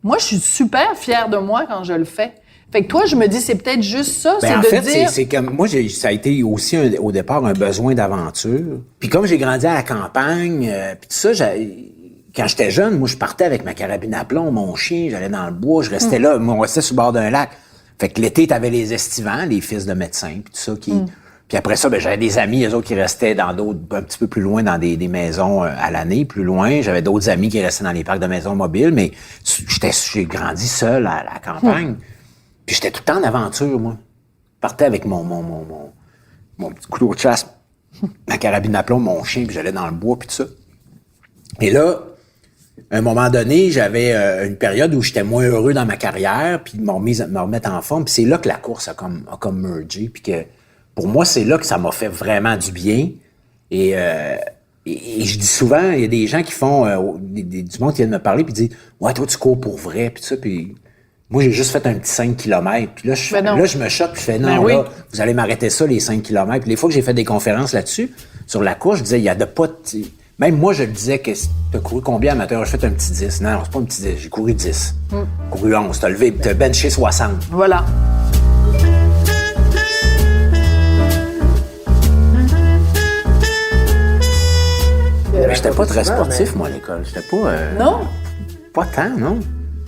Speaker 2: moi, je suis super fière de moi quand je le fais. Fait que toi, je me dis, c'est peut-être juste ça,
Speaker 1: c'est dire... c'est comme... Moi, ça a été aussi, au départ, un besoin d'aventure. Puis comme j'ai grandi à la campagne, puis tout ça, quand j'étais jeune, moi, je partais avec ma carabine à plomb, mon chien, j'allais dans le bois, je restais là, moi, on restait sur le bord d'un lac. Fait que l'été, t'avais les estivants, les fils de médecins, puis tout ça, Puis après ça, j'avais des amis, eux autres, qui restaient dans d'autres, un petit peu plus loin, dans des maisons à l'année, plus loin. J'avais d'autres amis qui restaient dans les parcs de maisons mobiles, mais j'ai grandi seul à la campagne. Puis j'étais tout le temps en aventure, moi. Je partais avec mon petit couteau de chasse, ma carabine à plomb, mon chien, puis j'allais dans le bois, puis tout ça. Et là, à un moment donné, j'avais une période où j'étais moins heureux dans ma carrière, puis me remettre en forme. Puis c'est là que la course a comme mergé, puis que pour moi, c'est là que ça m'a fait vraiment du bien. Et je dis souvent, il y a des gens qui font du monde qui vient de me parler, puis disent « Ouais, toi, tu cours pour vrai, puis ça, puis... » Moi, j'ai juste fait un petit 5 km. Puis là, je me choque, puis je fais non, là, vous allez m'arrêter ça, les 5 km. Puis les fois que j'ai fait des conférences là-dessus, sur la course, je disais, il y a de pas de... Même moi, je le disais que t'as couru combien amateur? J'ai fait un petit 10. Non, c'est pas un petit 10, j'ai couru 10. Couru 11, t'as levé, t'as benché 60.
Speaker 2: Voilà.
Speaker 1: Mais j'étais pas très sportif, moi, à l'école. J'étais pas...
Speaker 2: Non?
Speaker 1: Pas tant, non.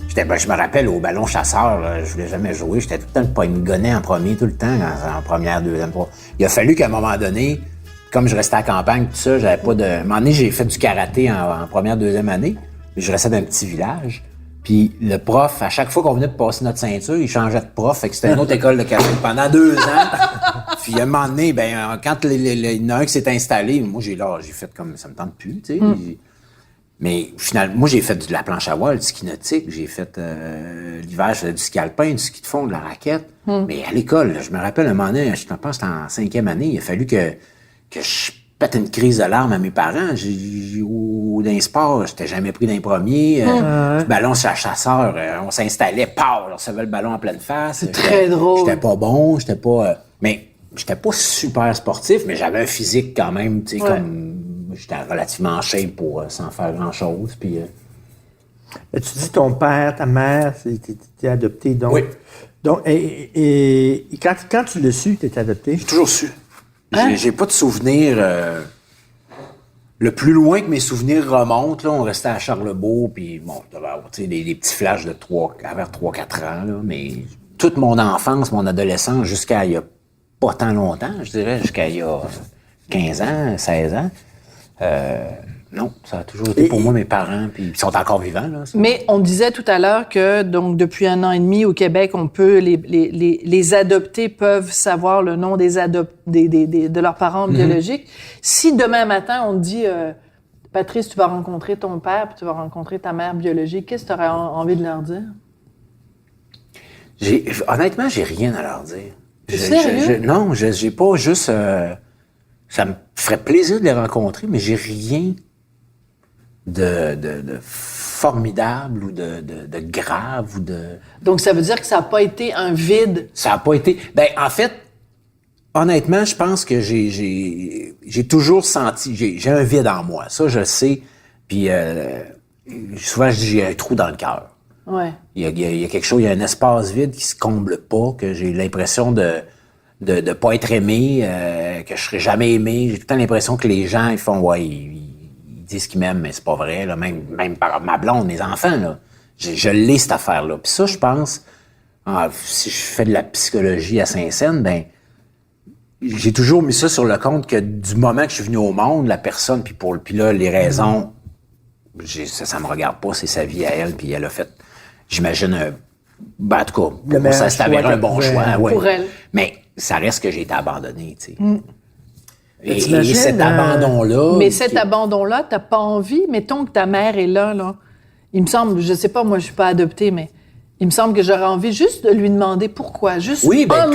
Speaker 1: Je me rappelle au ballon chasseur, là, je voulais jamais jouer. J'étais tout le temps le poignet en premier, tout le temps, en première, deuxième, troisième. Il a fallu qu'à un moment donné, comme je restais à la campagne, tout ça, j'avais pas de... À un moment donné, j'ai fait du karaté en première, deuxième année, mais je restais dans un petit village. Puis le prof, à chaque fois qu'on venait de passer notre ceinture, il changeait de prof. Fait que c'était une autre école de karaté pendant 2 ans. Puis à un moment donné, quand il y en a un qui s'est installé, moi, j'ai fait comme... Ça me tente plus, tu sais. Mais finalement, moi, j'ai fait de la planche à voile, du ski nautique. J'ai fait l'hiver, je faisais du ski alpin, du ski de fond, de la raquette. Mais à l'école, là, je me rappelle un moment donné, je pense que c'était en 5e année, il a fallu que je pète une crise de larmes à mes parents. Dans les sports, j'étais jamais pris d'un premier. Du ballon chasseur, on s'installait, on recevait le ballon en pleine face.
Speaker 2: C'est très drôle.
Speaker 1: J'étais pas bon, mais j'étais pas super sportif, mais j'avais un physique quand même, tu sais, comme... J'étais relativement en shape pour sans faire grand-chose. Puis,
Speaker 3: tu dis ton père, ta mère, t'es adopté, donc...
Speaker 1: Oui.
Speaker 3: Donc, et quand tu l'as su, t'étais adopté?
Speaker 1: J'ai toujours su. J'ai pas de souvenir... le plus loin que mes souvenirs remontent, là, on restait à Charlebourg, puis bon, je devais avoir, tu sais, des petits flashs de vers 3-4 ans, là, mais toute mon enfance, mon adolescence, jusqu'à il y a pas tant longtemps, je dirais, jusqu'à il y a 15 ans, 16 ans, non, ça a toujours été pour moi mes parents, puis ils sont encore vivants, là.
Speaker 2: Mais on disait tout à l'heure que, donc, depuis 1 an et demi au Québec, on peut, les adoptés peuvent savoir le nom de leurs parents biologiques. Si demain matin, on te dit, Patrice, tu vas rencontrer ton père, puis tu vas rencontrer ta mère biologique, qu'est-ce que tu aurais envie de leur dire?
Speaker 1: Honnêtement, j'ai rien à leur dire.
Speaker 2: Sérieux?
Speaker 1: Non, j'ai pas juste... ça me ferait plaisir de les rencontrer, mais j'ai rien de formidable ou de grave ou de...
Speaker 2: Donc, ça veut dire que ça n'a pas été un vide.
Speaker 1: Ça a pas été... Ben, en fait, honnêtement, je pense que j'ai toujours senti... J'ai un vide en moi. Ça, je le sais. Puis, souvent, je dis j'ai un trou dans le cœur.
Speaker 2: Ouais.
Speaker 1: Il y a quelque chose, il y a un espace vide qui se comble pas, que j'ai l'impression de pas être aimé, que je serai jamais aimé. J'ai tout le temps l'impression que les gens, ils font, ouais, ils disent qu'ils m'aiment, mais c'est pas vrai, là. Même par ma blonde, mes enfants, là. Je l'ai, cette affaire-là. Puis ça, je pense, si je fais de la psychologie à Saint-Saëns, ben, j'ai toujours mis ça sur le compte que du moment que je suis venu au monde, la personne, puis là, les raisons, ça me regarde pas, c'est sa vie à elle, puis elle a fait, j'imagine, ben, en tout cas, ça s'est avéré un bon choix. Ouais.
Speaker 2: Pour elle.
Speaker 1: Mais ça reste que j'ai été abandonné, tu sais. Et
Speaker 3: t'imagines,
Speaker 1: cet abandon-là...
Speaker 2: Mais cet abandon-là, t'as pas envie, mettons que ta mère est là. Il me semble, je sais pas, moi je suis pas adoptée, mais il me semble que j'aurais envie juste de lui demander pourquoi. Juste
Speaker 1: oui, ben,
Speaker 2: mot.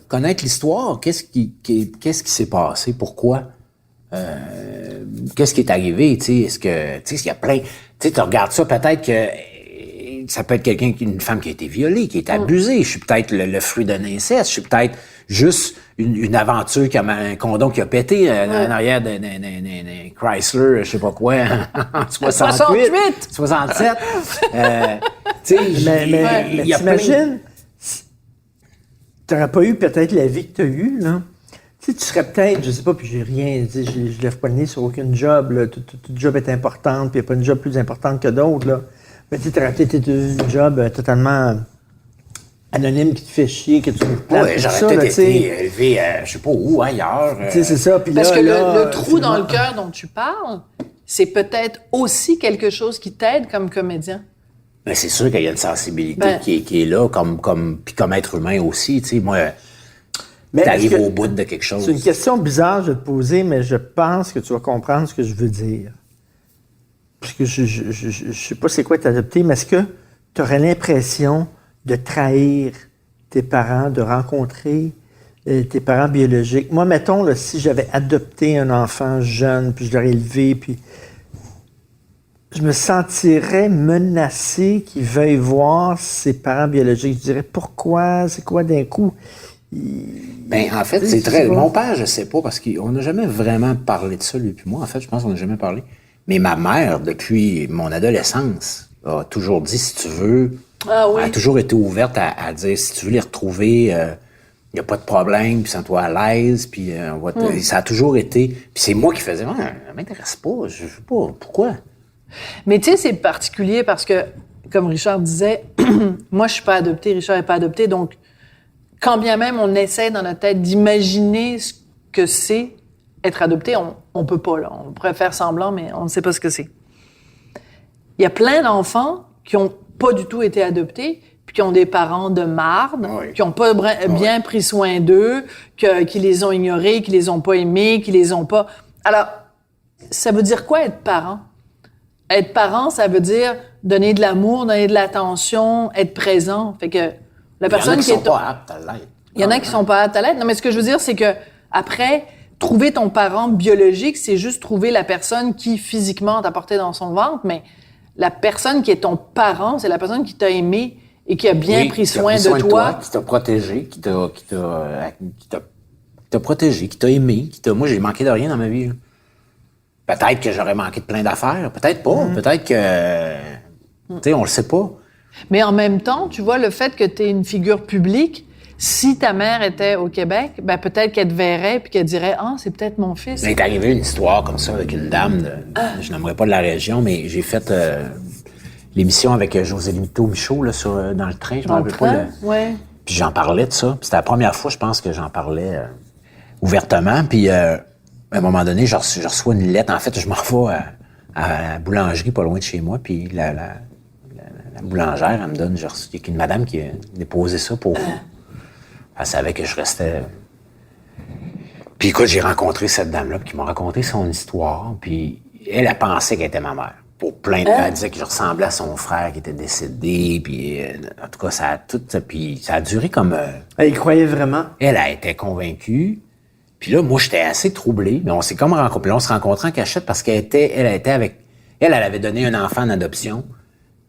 Speaker 1: connaître l'histoire. Qu'est-ce qui s'est passé? Pourquoi? Qu'est-ce qui est arrivé? Tu sais, est-ce que, tu sais, s'il y a plein, tu sais, tu regardes ça, peut-être que ça peut être une femme qui a été violée, qui a été abusée. Je suis peut-être le fruit d'un inceste. Je suis peut-être juste une aventure comme un condom qui a pété en arrière d'un Chrysler, je sais pas quoi, en 68, 67. Tu sais,
Speaker 3: mais t'imagines, t'aurais pas eu peut-être la vie que t'as eue, là. Tu sais, tu serais peut-être, je sais pas, puis j'ai rien, tu sais, je lève pas le nez sur aucune job, là. Tout job est importante, puis il n'y a pas une job plus importante que d'autres, là. Mais tu sais, t'aurais peut-être été un job totalement anonyme qui te fait chier, que tu me places.
Speaker 1: Oui, j'aurais peut-être été élevé, je sais pas où, ailleurs.
Speaker 3: Tu sais, c'est ça. Puis
Speaker 2: parce
Speaker 3: là,
Speaker 2: que
Speaker 3: là,
Speaker 2: le trou dans le cœur dont tu parles, c'est peut-être aussi quelque chose qui t'aide comme comédien.
Speaker 1: Ben, c'est sûr qu'il y a une sensibilité qui est là, puis comme être humain aussi, tu sais, moi, t'arrives au bout de quelque chose.
Speaker 3: C'est une question bizarre, je vais te poser, mais je pense que tu vas comprendre ce que je veux dire. Parce que je sais pas c'est quoi être adopté, mais est-ce que tu aurais l'impression de trahir tes parents, de rencontrer tes parents biologiques? Moi, mettons, là, si j'avais adopté un enfant jeune, puis je l'aurais élevé, puis je me sentirais menacé qu'il veuille voir ses parents biologiques. Je dirais, pourquoi? C'est quoi d'un coup?
Speaker 1: Ben, en fait, c'est très... Mon père, je sais pas, parce qu'on n'a jamais vraiment parlé de ça, lui puis moi. En fait, je pense qu'on n'a jamais parlé. Mais ma mère, depuis mon adolescence, a toujours dit, si tu veux...
Speaker 2: Ah oui.
Speaker 1: Elle a toujours été ouverte à dire, si tu veux les retrouver, il n'y a pas de problème, puis sens-toi à l'aise, puis ça a toujours été... Puis c'est moi qui faisais, ça m'intéresse pas, je sais pas, pourquoi?
Speaker 2: Mais tu sais, c'est particulier parce que, comme Richard disait, moi, je suis pas adoptée, Richard n'est pas adopté, donc quand bien même on essaie dans notre tête d'imaginer ce que c'est être adopté, on peut pas, là. On pourrait faire semblant, mais on ne sait pas ce que c'est. Il y a plein d'enfants qui ont pas du tout été adoptés, puis qui ont des parents de marde, qui ont pas bien pris soin d'eux, qui les ont ignorés, qui les ont pas aimés, qui les ont pas... Alors, ça veut dire quoi être parent? Être parent, ça veut dire donner de l'amour, donner de l'attention, être présent. Fait que la personne qui est... Il y en a qui sont pas aptes à l'être. Non, mais ce que je veux dire, c'est que après, trouver ton parent biologique, c'est juste trouver la personne qui physiquement t'a porté dans son ventre, mais la personne qui est ton parent, c'est la personne qui t'a aimé et qui a bien pris soin de toi.
Speaker 1: Qui t'a protégé, qui t'a protégé, qui t'a aimé, moi, j'ai manqué de rien dans ma vie. Là. Peut-être que j'aurais manqué de plein d'affaires, peut-être pas, peut-être que... Tu sais, on le sait pas.
Speaker 2: Mais en même temps, tu vois, le fait que tu es une figure publique, Si ta mère était au Québec, ben peut-être qu'elle te verrait puis qu'elle dirait « Ah, c'est peut-être mon fils. »
Speaker 1: Il m'est arrivé une histoire comme ça avec une dame, je n'aimerais pas de la région, mais j'ai fait l'émission avec José Limito Michaud là, dans le train, je m'en rappelle pas.
Speaker 2: Ouais.
Speaker 1: Puis j'en parlais de ça. Puis c'était la première fois, je pense, que j'en parlais ouvertement. Puis à un moment donné, je reçois une lettre. En fait, je m'en vais à la boulangerie pas loin de chez moi. Puis la boulangère, elle me donne... Il y a une madame qui a déposé ça pour... Elle savait que je restais... Puis écoute, j'ai rencontré cette dame-là qui m'a raconté son histoire. Puis elle a pensé qu'elle était ma mère. Pour plein de temps, elle disait que je ressemblais à son frère qui était décédé. Puis en tout cas, ça a duré comme...
Speaker 3: Elle y croyait vraiment?
Speaker 1: Elle a été convaincue. Puis là, moi, j'étais assez troublé. Mais on s'est comme rencontrés. On se rencontrait en cachette parce qu'elle était avec... Elle avait donné un enfant en adoption.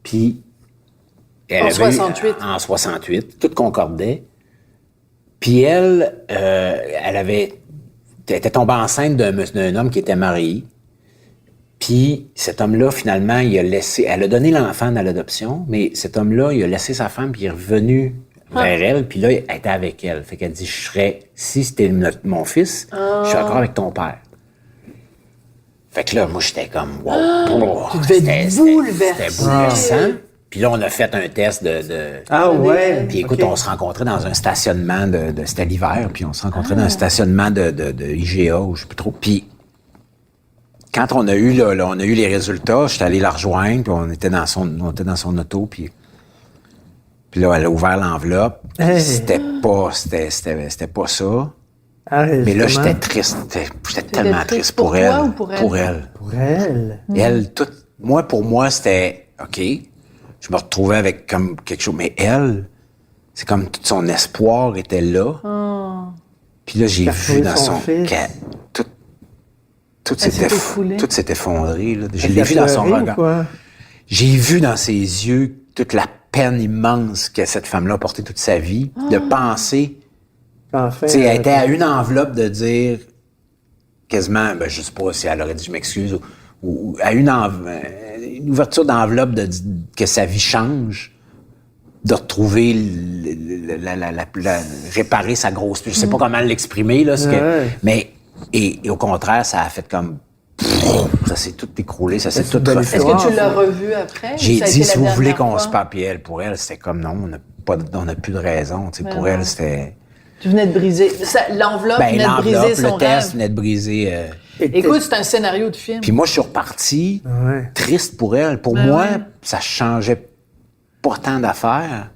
Speaker 1: Puis...
Speaker 2: En 68.
Speaker 1: En 68. Tout concordait. Puis elle était tombée enceinte d'un homme qui était marié. Puis cet homme-là, finalement, elle a donné l'enfant dans l'adoption, mais cet homme-là, il a laissé sa femme, puis il est revenu vers elle, puis là, elle était avec elle. Fait qu'elle dit, si c'était mon fils, je suis encore avec ton père. Fait que là, moi, j'étais comme, wow.
Speaker 2: Tu devais être bouleversé.
Speaker 1: C'était bouleversant. Puis là, on a fait un test de
Speaker 3: Ah ouais?
Speaker 1: puis écoute, on se rencontrait dans un stationnement c'était l'hiver, puis on se rencontrait dans un stationnement de IGA, ou je sais plus trop. Puis quand on a eu les résultats, j'étais allé la rejoindre, puis on était dans son auto, puis là, elle a ouvert l'enveloppe.
Speaker 3: Hey.
Speaker 1: C'était pas ça.
Speaker 3: Arrête,
Speaker 1: Mais là, j'étais triste. J'étais tellement triste pour elle.
Speaker 2: Toi ou pour elle?
Speaker 1: Pour elle.
Speaker 3: Pour elle.
Speaker 1: Et elle, pour moi, c'était OK. Je me retrouvais avec comme quelque chose. Mais elle, c'est comme tout son espoir était là. Puis là, j'ai vu dans son cœur, tout s'est effondré. Là. Je l'ai vu dans son regard. J'ai vu dans ses yeux toute la peine immense que cette femme-là a portée toute sa vie, de penser.
Speaker 3: Enfin,
Speaker 1: Tu sais, elle était à une enveloppe de dire quasiment, je sais pas si elle aurait dit je m'excuse, ou à une ouverture d'enveloppe que sa vie change, de retrouver réparer sa grosse... Je sais pas comment l'exprimer, là, mais et au contraire, ça a fait comme... Ça s'est tout écroulé, ça s'est tout refait.
Speaker 2: Est-ce que tu l'as revu après?
Speaker 1: J'ai dit, si vous voulez qu'on se parle, puis pour elle, c'était comme non, on n'a plus de raison. Pour elle, c'était...
Speaker 2: Tu venais de briser... L'enveloppe venait de briser son
Speaker 1: le test
Speaker 2: rêve.
Speaker 1: venait de briser...
Speaker 2: Écoute, c'est un scénario de film.
Speaker 1: Puis moi, je suis reparti triste pour elle. Pour moi, ça changeait pas tant d'affaires,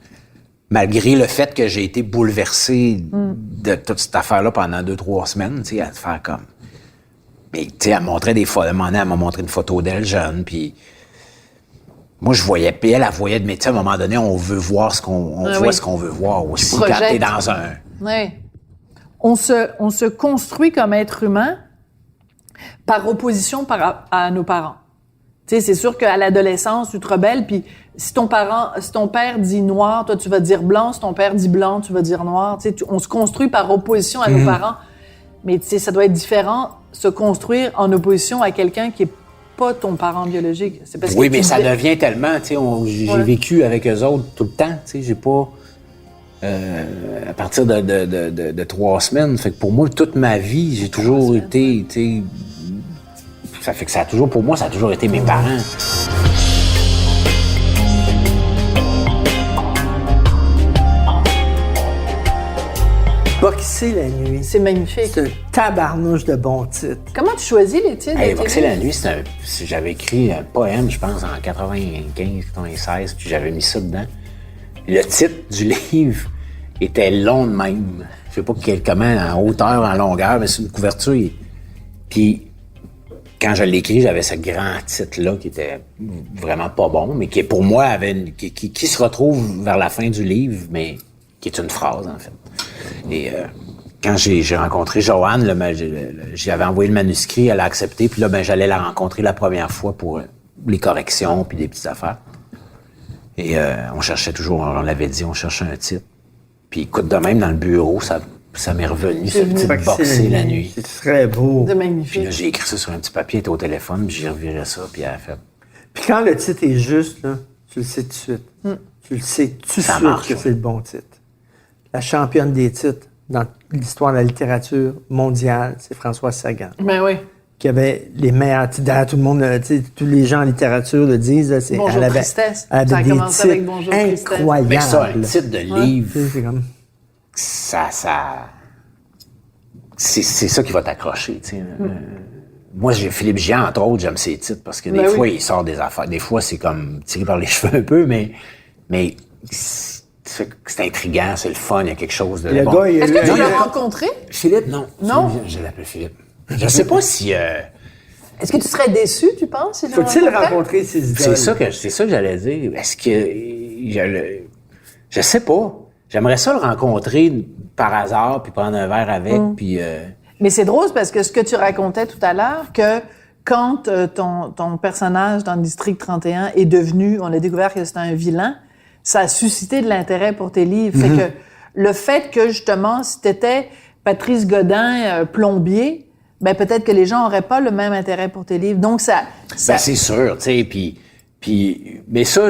Speaker 1: malgré le fait que j'ai été bouleversé de toute cette affaire-là pendant 2-3 semaines, tu sais, à faire comme... Mais, tu sais, elle me montrait des photos. Elle m'a montré une photo d'elle jeune, puis... Moi, je voyais... Puis elle voyait... Mais, tu sais, à un moment donné, on veut voir ce qu'on... voit ce qu'on veut voir aussi quand t'es dans un...
Speaker 2: Oui. On se construit comme être humain par opposition à nos parents. Tu sais, c'est sûr qu'à l'adolescence, tu te rebelles, puis si ton père dit noir, toi, tu vas dire blanc. Si ton père dit blanc, tu vas dire noir. Tu sais, on se construit par opposition à nos parents. Mais tu sais, ça doit être différent, se construire en opposition à quelqu'un qui est pas ton parent biologique. C'est parce
Speaker 1: oui, mais ça devient tellement, tu sais, j'ai vécu avec eux autres tout le temps, tu sais, j'ai pas... à partir de 3 semaines, fait que pour moi, toute ma vie, j'ai toujours été, tu sais... Ça fait que ça a toujours, pour moi, ça a toujours été mes parents.
Speaker 3: Boxer la nuit.
Speaker 2: C'est magnifique.
Speaker 3: C'est un tabarnouche de bons titres.
Speaker 2: Comment tu choisis les titres?
Speaker 1: Hey, Boxer la nuit, j'avais écrit un poème, je pense, en 95, 96, puis j'avais mis ça dedans. Le titre du livre était long de même. Je sais pas comment, en hauteur, en longueur, mais c'est une couverture. Puis, quand je l'ai écrit, j'avais ce grand titre-là qui était vraiment pas bon, mais qui, pour moi, qui se retrouve vers la fin du livre, mais qui est une phrase, en fait. Et quand j'ai rencontré Joanne, j'avais envoyé le manuscrit, elle a accepté, puis là, j'allais la rencontrer la première fois pour les corrections puis des petites affaires. Et on cherchait toujours, on l'avait dit, on cherchait un titre. Puis écoute, de même, dans le bureau, ça m'est revenu, ce petit Boxer la nuit.
Speaker 3: C'est très beau.
Speaker 2: C'est magnifique.
Speaker 1: Puis là, j'ai écrit ça sur un petit papier, elle était au téléphone, puis j'ai reviré ça, puis elle a fait...
Speaker 3: Puis quand le titre est juste, là, tu le sais tout de suite. Tu le sais tout de suite
Speaker 1: marche,
Speaker 3: que c'est le bon titre. la championne des titres dans l'histoire de la littérature mondiale, c'est Françoise Sagan.
Speaker 2: Ben oui.
Speaker 3: Qui avait les meilleurs titres. D'ailleurs, tout le monde, tous les gens en littérature le disent. Là,
Speaker 2: Bonjour
Speaker 3: elle avait,
Speaker 2: Tristesse.
Speaker 3: elle avait
Speaker 2: Ça a
Speaker 3: des
Speaker 2: commencé
Speaker 3: titres
Speaker 2: avec Bonjour Tristesse.
Speaker 3: incroyables.
Speaker 1: Mais ça, un titre de livre,
Speaker 3: C'est comme...
Speaker 1: c'est ça qui va t'accrocher, tu sais. Moi, j'ai Philippe Gian, entre autres, j'aime ses titres parce que des fois, il sort des affaires. Des fois, c'est comme tiré par les cheveux un peu, mais c'est intriguant, c'est le fun, il y a quelque chose de...
Speaker 3: Le
Speaker 1: bon.
Speaker 3: gars,
Speaker 2: Est-ce que tu l'as rencontré?
Speaker 1: Philippe, non.
Speaker 2: Non?
Speaker 1: Philippe, je l'appelle Philippe. Je sais pas si...
Speaker 2: Est-ce que tu serais déçu, tu penses? Si
Speaker 3: faut-il rencontrer ses idoles?
Speaker 1: c'est ça que j'allais dire. Est-ce que... Je sais pas. J'aimerais ça le rencontrer par hasard, puis prendre un verre avec, puis...
Speaker 2: Mais c'est drôle parce que ce que tu racontais tout à l'heure, que quand ton personnage dans le District 31 est devenu, on a découvert que c'était un vilain, ça a suscité de l'intérêt pour tes livres. Fait que le fait que, justement, si t'étais Patrice Godin, plombier, ben peut-être que les gens n'auraient pas le même intérêt pour tes livres. Donc, ça...
Speaker 1: Ben, c'est sûr, tu sais, puis... Mais ça,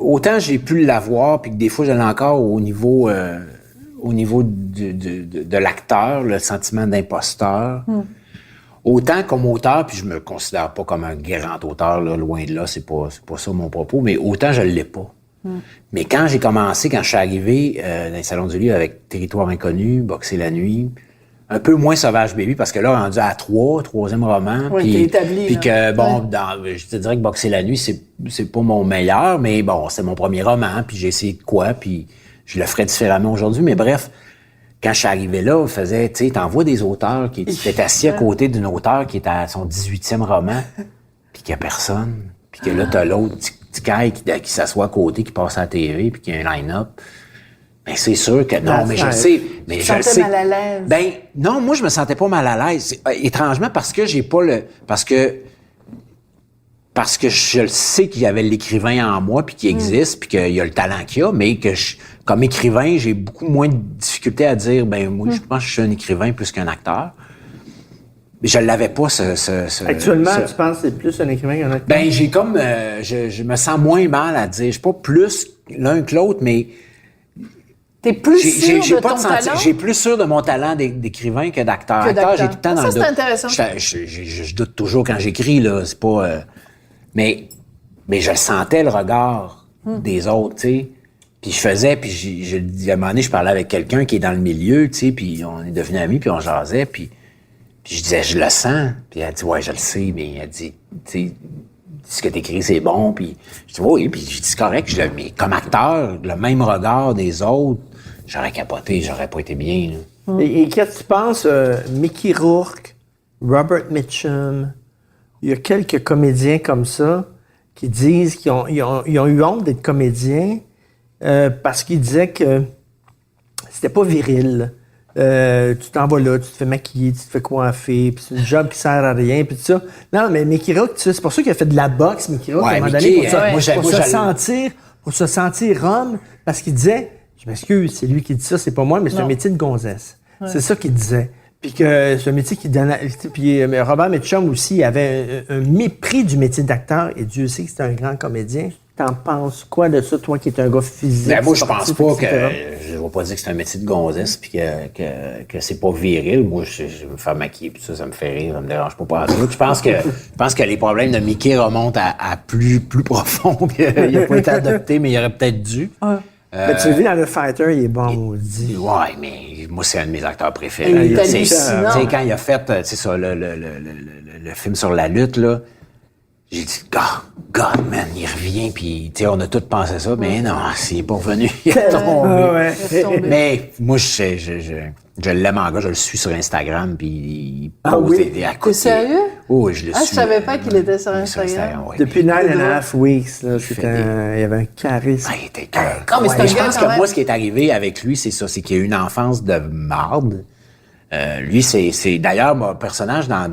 Speaker 1: autant j'ai pu l'avoir, puis que des fois, je l'ai encore au niveau de l'acteur, le sentiment d'imposteur. Autant comme auteur, puis je me considère pas comme un grand auteur, là, loin de là, c'est pas ça mon propos, mais autant je l'ai pas. Mais quand j'ai commencé, quand je suis arrivé dans les salons du livre avec Territoire inconnu, Boxer la nuit, un peu moins Sauvage Baby, parce que là, rendu à troisième roman,
Speaker 2: Oui,
Speaker 1: puis
Speaker 2: t'es établi,
Speaker 1: puis
Speaker 2: là.
Speaker 1: que, bon, je te dirais que Boxer la nuit, c'est pas mon meilleur, mais bon, c'est mon premier roman, puis j'ai essayé de quoi, puis je le ferais différemment aujourd'hui, mais bref, quand je suis arrivé là, on faisait, tu sais, t'envoies des auteurs qui étaient assis à côté d'une auteure qui est à son 18e roman, puis qu'il y a personne, puis que là, t'as l'autre petit caille qui s'assoit à côté, qui passe à la TV, puis qui a un line-up. Ben, c'est sûr que non, mais je le sais. Mais
Speaker 2: Tu
Speaker 1: je le
Speaker 2: te sentais
Speaker 1: sais.
Speaker 2: mal à l'aise.
Speaker 1: Ben, non, moi, je me sentais pas mal à l'aise. Étrangement, parce que j'ai pas parce que je le sais qu'il y avait l'écrivain en moi, puis qu'il existe, puis qu'il y a le talent qu'il y a, mais que comme écrivain, j'ai beaucoup moins de difficulté à dire, ben, moi, je pense que je suis un écrivain plus qu'un acteur. Je l'avais pas,
Speaker 3: Actuellement, tu penses que c'est plus un écrivain qu'un acteur?
Speaker 1: Ben, j'ai comme, je me sens moins mal à dire. Je suis pas plus l'un que l'autre, mais
Speaker 2: T'es plus sûr
Speaker 1: j'ai
Speaker 2: de
Speaker 1: pas
Speaker 2: ton
Speaker 1: de senti-
Speaker 2: talent?
Speaker 1: J'ai plus sûr de mon talent d'écrivain que d'acteur.
Speaker 2: Que
Speaker 1: Acteur,
Speaker 2: d'acteur.
Speaker 1: j'ai tout le temps dans
Speaker 2: Ça,
Speaker 1: le
Speaker 2: c'est
Speaker 1: doute.
Speaker 2: intéressant.
Speaker 1: Je doute toujours quand j'écris, là. C'est pas, mais je sentais le regard des autres, tu sais. Puis je faisais, puis à un moment donné, je parlais avec quelqu'un qui est dans le milieu, tu sais, puis on est devenus amis, puis on jasait, puis je disais, je le sens. Puis elle dit, ouais, je le sais, mais elle dit, tu sais, ce que t'écris, c'est bon, puis je dis, oui, puis je dis, c'est correct, mais comme acteur, le même regard des autres, j'aurais capoté, j'aurais pas été bien, là.
Speaker 3: Et qu'est-ce que tu penses, Mickey Rourke, Robert Mitchum, il y a quelques comédiens comme ça qui disent qu'ils ont eu honte d'être comédiens parce qu'ils disaient que c'était pas viril. Tu t'en vas là, tu te fais maquiller, tu te fais coiffer, puis c'est un job qui sert à rien, puis tout ça. Non, mais Mickey Rourke, tu sais, c'est pour ça qu'il a fait de la boxe, Mickey Rourke,
Speaker 1: Ouais,
Speaker 3: à un moment
Speaker 1: Mickey,
Speaker 3: donné,
Speaker 1: moi,
Speaker 3: pour se sentir homme, parce qu'il disait, je m'excuse, c'est lui qui dit ça, c'est pas moi, mais c'est un métier de gonzesse. Ouais. C'est ça qu'il disait. Puis que c'est un métier qui donnait... Puis Robert Mitchum aussi avait un mépris du métier d'acteur, et Dieu sait que c'était un grand comédien. T'en penses quoi de ça, toi qui es un gars physique?
Speaker 1: Ben, moi, je pense
Speaker 3: sportif,
Speaker 1: pas
Speaker 3: etc.
Speaker 1: je vais pas dire que c'est un métier de gonzesse puis que c'est pas viril. Moi, je vais me faire maquiller puis ça me fait rire, ça me dérange pas. Je pense que les problèmes de Mickey remontent à plus profond. Il a pas été adopté, mais il aurait peut-être dû.
Speaker 2: Ouais.
Speaker 3: Mais tu l'as vu dans Le Fighter, il est bon, maudit.
Speaker 1: Ouais, mais moi, c'est un de mes acteurs préférés.
Speaker 2: Il est
Speaker 1: Tu sais,
Speaker 2: hallucinant.
Speaker 1: quand il a fait, c'est ça, le film sur la lutte, là, j'ai dit, God, man, il revient, puis, tu sais, on a tous pensé ça, mais non, il est pas revenu, il est tombé.
Speaker 3: Ouais.
Speaker 1: Mais moi, je l'aime en gars, je le suis sur Instagram, puis il
Speaker 3: Ah
Speaker 1: pose
Speaker 3: oui?
Speaker 1: des à
Speaker 2: T'es
Speaker 1: côté.
Speaker 2: sérieux?
Speaker 1: Oh, je le suis.
Speaker 2: Je savais pas qu'il était sur Instagram.
Speaker 1: ouais.
Speaker 3: Depuis 9.5 weeks, là,
Speaker 1: fait
Speaker 3: il y avait un charisme.
Speaker 1: Ah, il était cœur.
Speaker 2: Non, mais c'est un
Speaker 1: Je
Speaker 2: gars
Speaker 1: pense
Speaker 2: quand
Speaker 1: que
Speaker 2: même.
Speaker 1: moi, ce qui est arrivé avec lui, c'est ça, c'est qu'il a eu une enfance de marde. Lui, c'est d'ailleurs mon personnage dans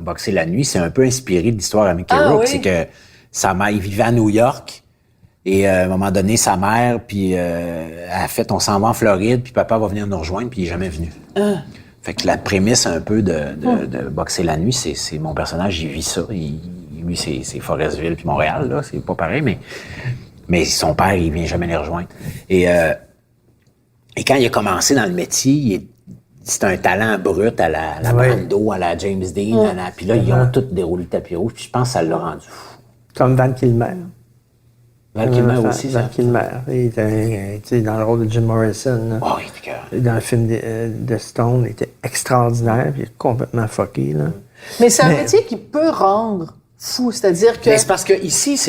Speaker 1: Boxer la nuit, c'est un peu inspiré de l'histoire à Mickey Rourke.
Speaker 2: Oui.
Speaker 1: C'est que sa mère, il vivait à New York et à un moment donné, sa mère, puis a fait, on s'en va en Floride, puis papa va venir nous rejoindre, puis il est jamais venu. Fait que la prémisse un peu de Boxer la nuit, c'est mon personnage, il vit ça. Lui, c'est Forestville puis Montréal, là, c'est pas pareil, mais son père, il vient jamais les rejoindre. Et quand il a commencé dans le métier, c'était un talent brut à la Brando, à la James Dean. Puis là, ils ont tous déroulé le tapis rouge. Puis je pense que ça l'a rendu fou.
Speaker 3: Comme Val Kilmer.
Speaker 1: Val Kilmer aussi, ça.
Speaker 3: Val Kilmer. Il était dans le rôle de Jim Morrison. Là.
Speaker 1: Oh, il était cœur.
Speaker 3: Dans le film de Stone, il était extraordinaire. Puis il est complètement fucké. Là.
Speaker 2: Mais c'est un métier qui peut rendre fou. C'est-à-dire que...
Speaker 1: Mais c'est parce que ici,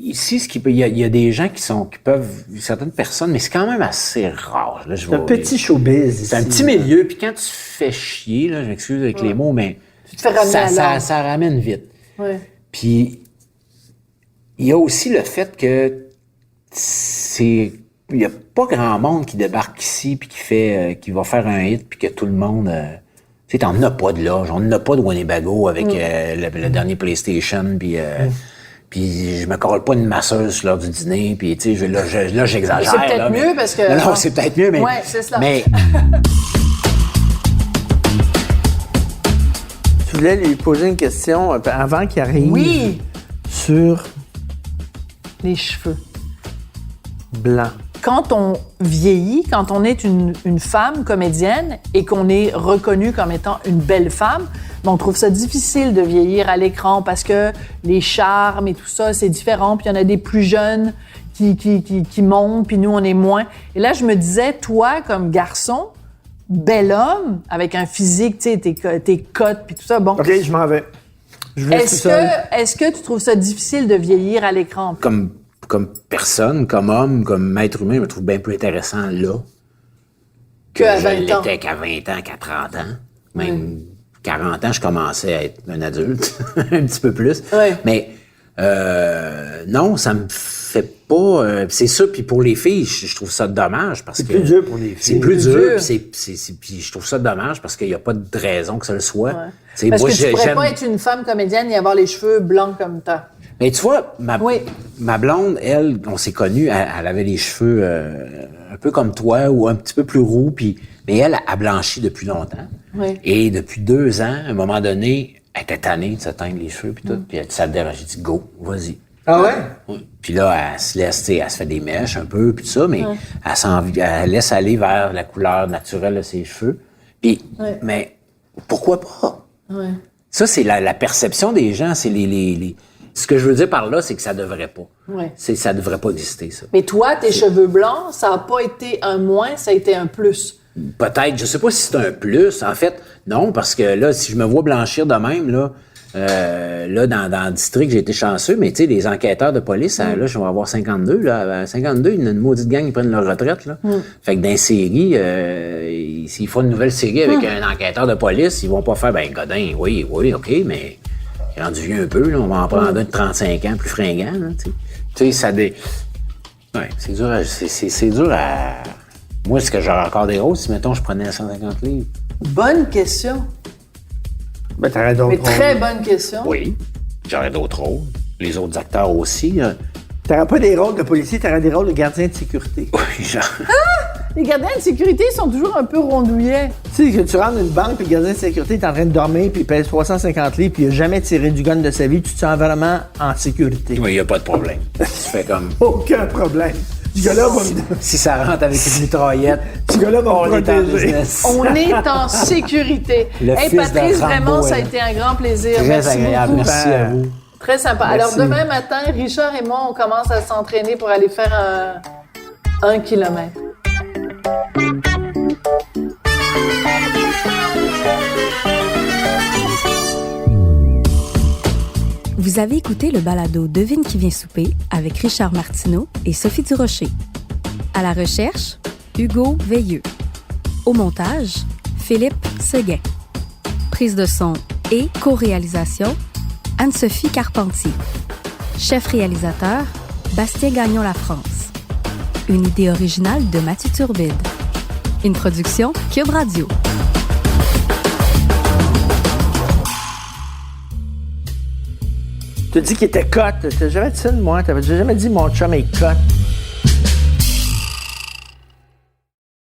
Speaker 1: il y a des gens qui peuvent, certaines personnes, mais c'est quand même assez rare. Là,
Speaker 3: c'est un petit showbiz ici.
Speaker 1: C'est un petit milieu, puis quand tu fais chier, là, je m'excuse avec les mots, mais
Speaker 2: tu te fais ramener
Speaker 1: ça ramène vite.
Speaker 2: Ouais.
Speaker 1: Puis il y a aussi le fait que il y a pas grand monde qui débarque ici puis qui va faire un hit puis que tout le monde tu sais, t'en as pas de l'âge, on n'en a pas de Winnebago avec le dernier PlayStation puis je me colle pas une masseuse lors du dîner, puis tu sais, là, j'exagère.
Speaker 2: C'est peut-être
Speaker 1: là,
Speaker 2: mieux parce que...
Speaker 1: Non, c'est peut-être mieux, mais...
Speaker 2: Ouais, c'est cela.
Speaker 1: Mais...
Speaker 3: Tu voulais lui poser une question avant qu'il arrive.
Speaker 2: Oui!
Speaker 3: Sur...
Speaker 2: Les cheveux.
Speaker 3: Blanc.
Speaker 2: Quand on vieillit, quand on est une femme comédienne et qu'on est reconnue comme étant une belle femme, on trouve ça difficile de vieillir à l'écran parce que les charmes et tout ça, c'est différent. Puis il y en a des plus jeunes qui montent, puis nous, on est moins. Et là, je me disais, toi, comme garçon, bel homme, avec un physique, tu sais, tes cotes, puis tout ça, bon.
Speaker 3: OK, je m'en vais.
Speaker 2: Est-ce que tu trouves ça difficile de vieillir à l'écran?
Speaker 1: Comme personne, comme homme, comme être humain, je me trouve bien plus intéressant là
Speaker 2: qu'à 20 ans.
Speaker 1: Je l'étais qu'à 20 ans, qu'à 30 ans. Même 40 ans, je commençais à être un adulte, un petit peu plus.
Speaker 2: Ouais.
Speaker 1: Mais non, ça me fait pas... c'est ça, puis pour les filles, je trouve ça dommage parce que...
Speaker 3: C'est plus dur pour les filles.
Speaker 1: C'est plus dur, puis je trouve ça dommage parce qu'il n'y a pas de raison que ça le soit.
Speaker 2: Ouais. Parce que tu pourrais pas être une femme comédienne et avoir les cheveux blancs comme toi.
Speaker 1: Mais tu vois, ma blonde, elle, on s'est connus, elle avait les cheveux un peu comme toi ou un petit peu plus roux, mais elle a blanchi depuis longtemps.
Speaker 2: Oui.
Speaker 1: Et depuis 2 ans, à un moment donné, elle était tannée de se teindre les cheveux puis tout, puis ça le dérange. J'ai dit, go, vas-y.
Speaker 3: Ah ouais?
Speaker 1: Oui. Puis là, elle se laisse, tu sais, elle se fait des mèches un peu puis tout ça, mais elle laisse aller vers la couleur naturelle de ses cheveux. Puis, mais pourquoi pas?
Speaker 2: Ouais.
Speaker 1: Ça, c'est la perception des gens, c'est ce que je veux dire par là, c'est que ça devrait pas.
Speaker 2: Ouais.
Speaker 1: Ça devrait pas exister, ça.
Speaker 2: Mais toi, tes cheveux blancs, ça n'a pas été un moins, ça a été un plus.
Speaker 1: Peut-être, je sais pas si c'est un plus. En fait, non, parce que là, si je me vois blanchir de même, là dans le district, j'ai été chanceux, mais tu sais, les enquêteurs de police, là, je vais avoir 52, là. À 52, il y a une maudite gang qui prennent leur retraite, là. Fait que dans les séries, s'ils font une nouvelle série avec un enquêteur de police, ils vont pas faire, Godin, oui, OK, mais il est rendu vieux un peu, là, on va en prendre un de 35 ans, plus fringant, là, tu sais. Tu sais, ouais, c'est dur à... Moi, est-ce que j'aurais encore des rôles si, mettons, je prenais 150 livres?
Speaker 2: Bonne question.
Speaker 3: Ben, t'aurais d'autres rôles.
Speaker 2: Très bonne question.
Speaker 1: Oui, j'aurais d'autres rôles. Les autres acteurs aussi.
Speaker 3: T'aurais pas des rôles de policier, t'aurais des rôles de gardien de sécurité.
Speaker 1: Oui, genre...
Speaker 2: Les gardiens de sécurité sont toujours un peu rondouillets.
Speaker 3: Tu sais, que tu rentres dans une banque, puis le gardien de sécurité est en train de dormir, puis il pèse 350 livres, puis il a jamais tiré du gun de sa vie, tu te sens vraiment en sécurité.
Speaker 1: Oui, il n'y a pas de problème. Tu fais comme...
Speaker 3: Aucun problème. Ce gars-là va me...
Speaker 1: Si ça rentre avec une mitraillette,
Speaker 3: Ce gars-là va me
Speaker 1: on est en
Speaker 3: protéger.
Speaker 1: business.
Speaker 2: On est en sécurité.
Speaker 1: Le
Speaker 2: Hey,
Speaker 1: fils
Speaker 2: Patrice,
Speaker 1: de Rambo,
Speaker 2: vraiment, ça a
Speaker 1: elle.
Speaker 2: été un grand plaisir.
Speaker 1: Très
Speaker 2: Merci
Speaker 1: agréable.
Speaker 2: beaucoup.
Speaker 1: Merci à vous.
Speaker 2: Très sympa.
Speaker 3: Merci.
Speaker 2: Alors, demain matin, Richard et moi, on commence à s'entraîner pour aller faire 1 kilomètre.
Speaker 5: Vous avez écouté le balado Devine qui vient souper avec Richard Martineau et Sophie Durocher. À la recherche, Hugo Veilleux. Au montage, Philippe Seguin. Prise de son et co-réalisation, Anne-Sophie Carpentier. Chef réalisateur, Bastien Gagnon-La France. Une idée originale de Mathieu Turbide. Une production Cube Radio.
Speaker 3: Tu as dit qu'il était cote. T'as jamais dit ça de moi. T'avais jamais dit mon chum est cote.